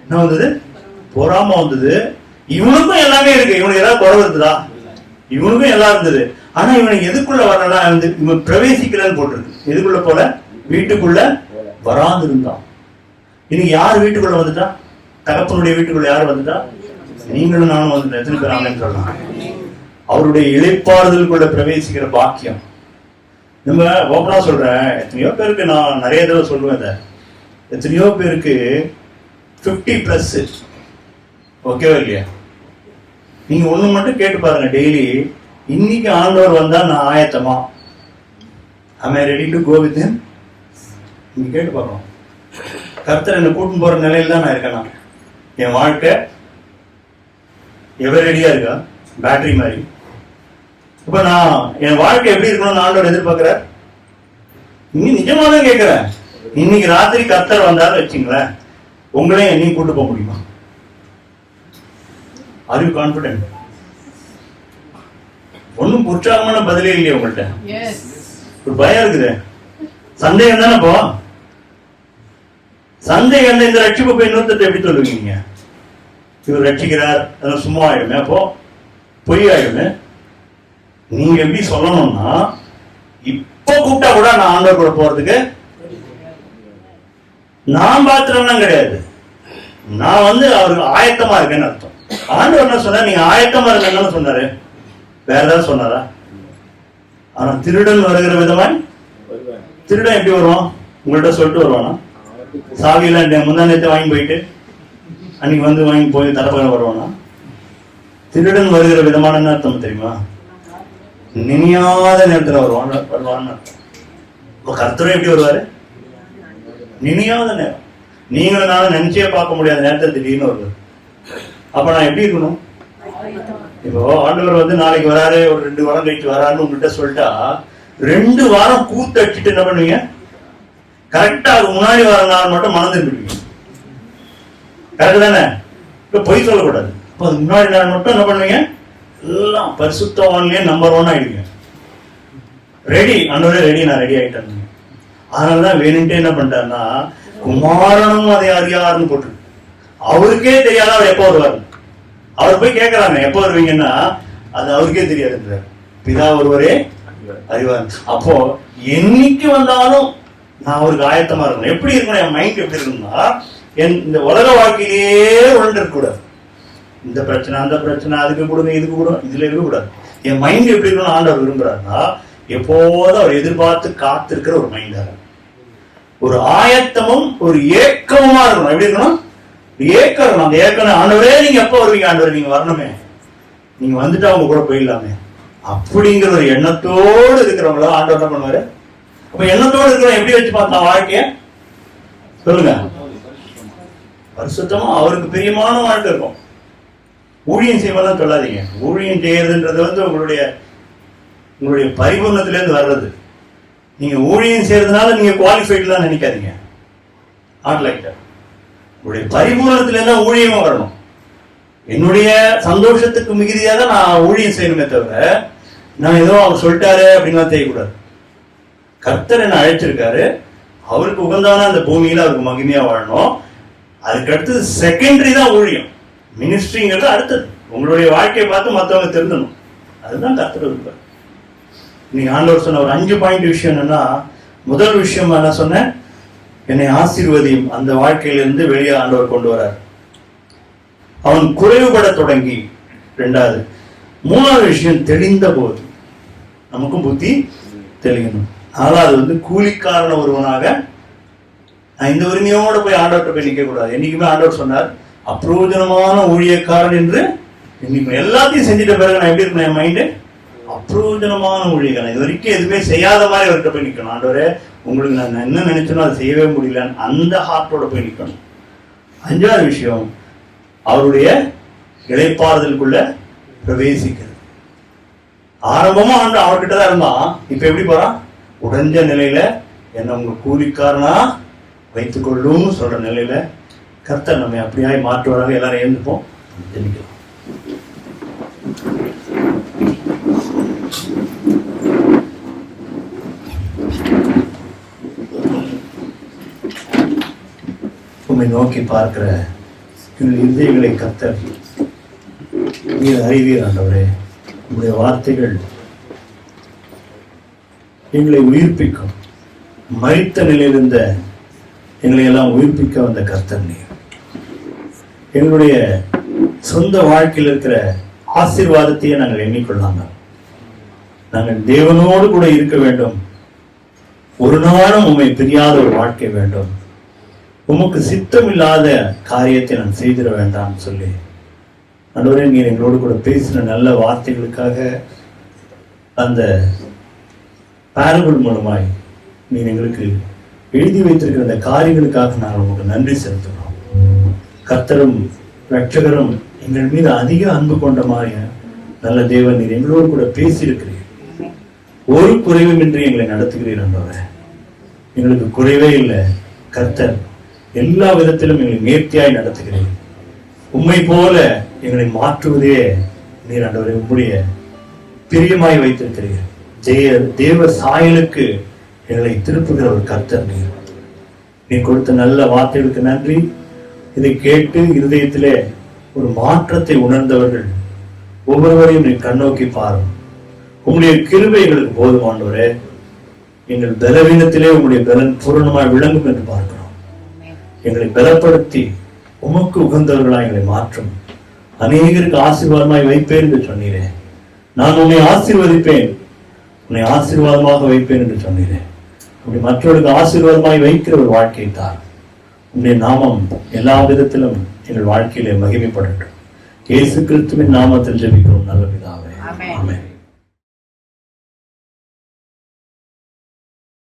என்ன வந்தது? பொறாம வந்தது. இவனுக்கும் எல்லாமே இருக்கு. இவனுக்கு ஏதாவது குறவு இருக்குதா? இவனுக்கும் எல்லாம் இருந்தது. ஆனா இவனுக்கு எதுக்குள்ள வரலாம், இவன் பிரவேசிக்கலன்னு போட்டிருக்கு. எதுக்குள்ள போல? வீட்டுக்குள்ள வராது இருந்தான். இன்னைக்கு யார் வீட்டுக்குள்ள வந்துட்டா? தகப்பனுடைய வீட்டுக்குள்ள யார் வந்துட்டா? நீங்களும் நானும் வந்து எத்தனை பேர் ஆமென் சொல்லலாம்? அவருடைய இளைப்பாறுதலுக்குள்ள பிரவேசிக்கிற பாக்கியம். நம்ம ஓப்பனா சொல்றேன், எத்தனையோ பேருக்கு நான் நிறைய தடவை சொல்லுவேன், எத்தனையோ பேருக்கு 50+ ஓகேவா இல்லையா? நீங்க ஒண்ணு மட்டும் கேட்டு பாருங்க, டெய்லி இன்னைக்கு ஆண்டவர் வந்தா நான் ஆயத்தமா? am I ready to go with him? நீங்க கேட்டு பார்க்கணும். கர்த்தர் என்ன கூட்டின்னு போற நிலையில தான் நான் இருக்கேனா? என் வாழ்க்கை எவர் ரெடியா இருக்கா? பேட்டரி மாதிரி. இப்ப நான் என் வாழ்க்கை எப்படி இருக்கணும்னு ஆண்டவர் எதிர்பார்க்கிறார். நீங்க நிஜமா தான் கேட்கிறேன். இன்னைக்கு ராத்திரி கர்த்தர் வந்தாலும் வச்சுங்களேன், உங்களையும் என்னையும் கூட்டு போக முடியுமா? Are you confident? ஒன்னும் உற்சாகமான பதிலே இல்லையா உங்கள்கிட்ட? ஒரு பயம் இருக்குது, சந்தேகம் தானே. போ சந்தேகம் இந்த ரட்சிப்பு போய் இன்னொருத்தர் எப்படி சொல்லுவீங்க? இவர் ரட்சிக்கிறார், அதெல்லாம் சும்மா ஆயிடுமே, அப்போ பொய் ஆயிடுமே. நீங்க எப்படி சொல்லணும்னா, இப்ப கூப்பிட்டா கூட நான் ஆண்டவர் கூட போறதுக்கு நான் பாத்திரம் கிடையாது, நான் வந்து அவருக்கு ஆயத்தமா இருக்கேன்னு அர்த்தம். ஆண்டவர் என்ன சொன்னார்? நீங்க ஆயத்தமா இருக்கேன்னு சொன்னாரு, வேற ஏதாவது சொன்னாரா? ஆனா திருடன் வருகிற விதமாய் திருடன் எப்படி வருவான்? உங்கள்கிட்ட சொல்லிட்டு வருவானா? சாவியெல்லாம் முந்தா நேரத்தை வாங்கி போயிட்டு அன்னைக்கு வந்து வாங்கி போய் தரப்பக வருவானா? திருடன் வருகிற விதமான அர்த்தம் தெரியுமா? நினையாத நேரத்துல வருவான்னு. கர்த்தரும் எப்படி வருவாரு? நினையாத நேரம். நீங்களும் நானும் நினைச்சே பார்க்க முடியாத நேரத்தை திடீர்னு வருவாரு. அப்ப நான் எப்படி இருக்கணும்? இப்போ ஆண்டவர் வந்து நாளைக்கு வராரு, ஒரு 2 வாரம் கழிச்சு வராருன்னு உங்ககிட்ட சொல்லிட்டா 2 வாரம் கூத்தடிச்சுட்டு என்ன பண்ணுவீங்க? கரெக்டா அதுக்கு முன்னாடி வர நாள் மட்டும் மனம் திரும்பிடுவீங்க. கரெக்ட் தானே? இப்ப பொய் சொல்லக்கூடாது. அப்ப அதுக்கு முன்னாடி நாள் மட்டும் என்ன பண்ணுவீங்க? எல்லாம் பரிசுத்தவான்லயே நம்பர் 1 ஆயிடுவீங்க. ரெடி, ஆண்டவரே ரெடி, நான் ரெடி ஆயிட்டேன். அதனாலதான் வேணும்ட்டே என்ன பண்ணிட்டாருன்னா, குமாரனும் அதை அறியாருன்னு போட்டு, அவருக்கே தெரியாத அவர் எப்போ வருவார். அவர் போய் கேட்கிறாங்க, எப்போ வருவீங்கன்னா, அது அவருக்கே தெரியாது. பிதா ஒருவரே அறிவார். அப்போ என்னைக்கு வந்தாலும் நான் அவருக்கு ஆயத்தமா இருக்கணும். எப்படி இருக்கணும்? என் மைண்ட் எப்படி இருக்கணும்னா, இந்த உலக வாழ்க்கையிலேயே உழண்டு இருக்கக்கூடாது. இந்த பிரச்சனை, அந்த பிரச்சனை, அதுக்கு கொடுங்க, இதுக்கு கொடுங்க, இதுல இருக்கக்கூடாது. என் மைண்ட் எப்படி இருக்கணும் ஆண்டவர் விரும்புறாருன்னா, எப்போதும் அவர் எதிர்பார்த்து காத்திருக்கிற ஒரு மைண்டா, ஒரு ஆயத்தமும் ஒரு ஏக்கமுமா இருக்கணும். எப்படி இருக்கணும்? ஏக்கம் இருக்கணும். அந்த ஏக்கம், ஆண்டவரே நீங்க எப்ப வருவீங்க? ஆண்டவரே நீங்க வரணுமே, நீங்க வந்துட்டு அவங்க கூட போயிடலாமே அப்படிங்கிற ஒரு எண்ணத்தோடு இருக்கிறவங்கள ஆண்டவர் என்ன பண்ணுவாரு? அப்ப எண்ணத்தோடு இருக்கிறவங்க எப்படி வச்சு பார்த்தா வாழ்க்கைய சொல்லுங்க? பரிசுத்தமா அவருக்கு பிரியமான வாழ்க்கை இருக்கும். ஊழியம் செய்வதெல்லாம் சொல்லாதீங்க. ஊழியம் செய்யறதுன்றது வந்து உங்களுடைய பரிபூர்ணத்திலேருந்து வர்றது. நீங்க ஊழியம் செய்யறதுனால நீங்க குவாலிஃபைட்லாம் நினைக்காதீங்க. Not like that. உங்களுடைய பரிபூர்ணத்திலேருந்து தான் ஊழியமா வரணும். என்னுடைய சந்தோஷத்துக்கு மிகுதியாக தான் நான் ஊழியம் செய்யணுமே தவிர, நான் ஏதோ அவர் சொல்லிட்டாரு அப்படின்லாம் செய்யக்கூடாது. கர்த்தர் என்ன அழைச்சிருக்காரு, அவருக்கு உகந்தான அந்த பூமியில அவருக்கு மகிமையா வாழணும். அதுக்கு அடுத்தது செகண்டரி தான் ஊழியம். மினிஸ்ட்ரிங்கிறது அடுத்தது. உங்களுடைய வாழ்க்கையை பார்த்து மற்றவங்க தெரிஞ்சணும். அதுதான் கர்த்தர் இருப்பார். நீங்க ஆண்டவர் சொன்ன ஒரு 5 பாயிண்ட் விஷயம் என்னன்னா, முதல் விஷயம் என்ன சொன்னேன்? என்னை ஆசீர்வதியும். அந்த வாழ்க்கையிலிருந்து வெளியே ஆண்டவர் கொண்டு வரார். அவன் குறைவுபட தொடங்கி. 2வது. 3வது விஷயம், தெளிந்த போது நமக்கும் புத்தி தெளியணும். 4வது வந்து கூலிக்காரன ஒருவனாக நான் இந்த உரிமையோட போய் ஆண்டவர்கிட்ட போய் நிற்க கூடாது. என்னைக்குமே ஆண்டவர் சொன்னார், அப்பிரயோஜனமான ஊழியக்காரன் என்று. இன்னைக்கு எல்லாத்தையும் செஞ்சுட்ட பிறகு நான் எப்படி இருக்கணும்? என் மைண்டு அப்பிரயோஜனமான ஊழியக்காரன், இது வரைக்கும் எதுவுமே செய்யாத மாதிரி அவர்கிட்ட போய் நிற்கணும். ஆண்டவரே உங்களுக்கு நான் என்ன நினைச்சனோ அதை செய்யவே முடியலன்னு அந்த ஹார்ட்டோட போய் நிற்கணும். 5வது விஷயம், அவருடைய இளைப்பாறுதலுக்குள்ள பிரவேசிக்கிறது. ஆரம்பமா ஆண்டு அவர்கிட்ட தான் இருந்தான். இப்ப எப்படி போறான்? உடைஞ்ச நிலையில என்ன உங்க கூலிக்காரனா வைத்துக் கொள்ளும் சொல்ற நிலையில கர்த்தர் நம்மை அப்படியாய் மாற்றுவதாக. எல்லாரும் எழுந்துப்போம், ஜெபிக்கலாம். உம்மை நோக்கி பார்க்கிற இதயங்களை கர்த்தர் நீர் அறிவீர். ஆண்டவரே, உங்களுடைய வார்த்தைகள் எங்களை உயிர்ப்பிக்கும். மரித்த நிலையில் இருந்த எங்களை எல்லாம் உயிர்ப்பிக்க வந்த கர்த்தர் நீர். எங்களுடைய சொந்த வாழ்க்கையில் இருக்கிற ஆசீர்வாதத்தையே நாங்கள் எண்ணிக்கொள்ளாங்க. நாங்கள் தேவனோடு கூட இருக்க வேண்டும். ஒரு நாளும் உம்மை பிரியாத ஒரு வாழ்க்கை வேண்டும். உமக்கு சித்தம் இல்லாத காரியத்தை நான் செய்திட வேண்டாம் சொல்லி ஆண்டவரே, நீர் எங்களோடு கூட பேசின நல்ல வார்த்தைகளுக்காக, அந்த பாரபிள் மூலமாய் நீர் எங்களுக்கு எழுதி வைத்திருக்கிற அந்த காரியங்களுக்காக நாங்கள் உங்களுக்கு நன்றி செலுத்துகிறோம். கர்த்தரும் ரட்சகரும் எங்கள் மீது அதிக அன்பு கொண்ட மாதிரி நல்ல தேவன் நீர் எங்களோடு கூட பேசியிருக்கிறீர். ஒரு குறைவுமின்றி எங்களை நடத்துகிறீர் ஆண்டவரே. எங்களுக்கு குறைவே இல்லை. கர்த்தர் எல்லா விதத்திலும் எங்களை நேர்த்தியாய் நடத்துகிறீர். உம்மை போல எங்களை மாற்றுவதே நீர் ஆண்டவரே உம்முடைய பிரியமாய் வைத்திருக்கிறீர். தேவ சாயலுக்கு எங்களை திருப்புகிற ஒரு கர்த்தர் நீர். நீ கொடுத்த நல்ல வார்த்தைகளுக்கு நன்றி. இதை கேட்டு இருதயத்திலே ஒரு மாற்றத்தை உணர்ந்தவர்கள் ஒவ்வொருவரையும் நீ கண்ணோக்கி பாரும். உங்களுடைய கிருபை எங்களுக்கு போதுமானவரே. எங்கள் பலவீனத்திலே உங்களுடைய பலன் பூரணமாய் விளங்கும் என்று பார்க்கிறோம். எங்களை பலப்படுத்தி உமக்கு உகந்தவர்களாய் எங்களை மாற்றும். அநேகருக்கு ஆசீர்வாதமாய் வைப்பேன் என்று சொன்னீரே. நான் உன்னை ஆசீர்வதிப்பேன், உன்னை ஆசீர்வாதமாக வைப்பேன் என்று சொன்னீரே. அப்படி மற்றவர்களுக்கு ஆசீர்வாதமாய் வைக்கிற ஒரு வாழ்க்கை தான். உன்னுடைய நாமம் எல்லா விதத்திலும் எங்கள் வாழ்க்கையிலே மகிமைப்படட்டும். இயேசு கிறிஸ்துவின் நாமத்தில் ஜெபிக்கிறோம் நல்ல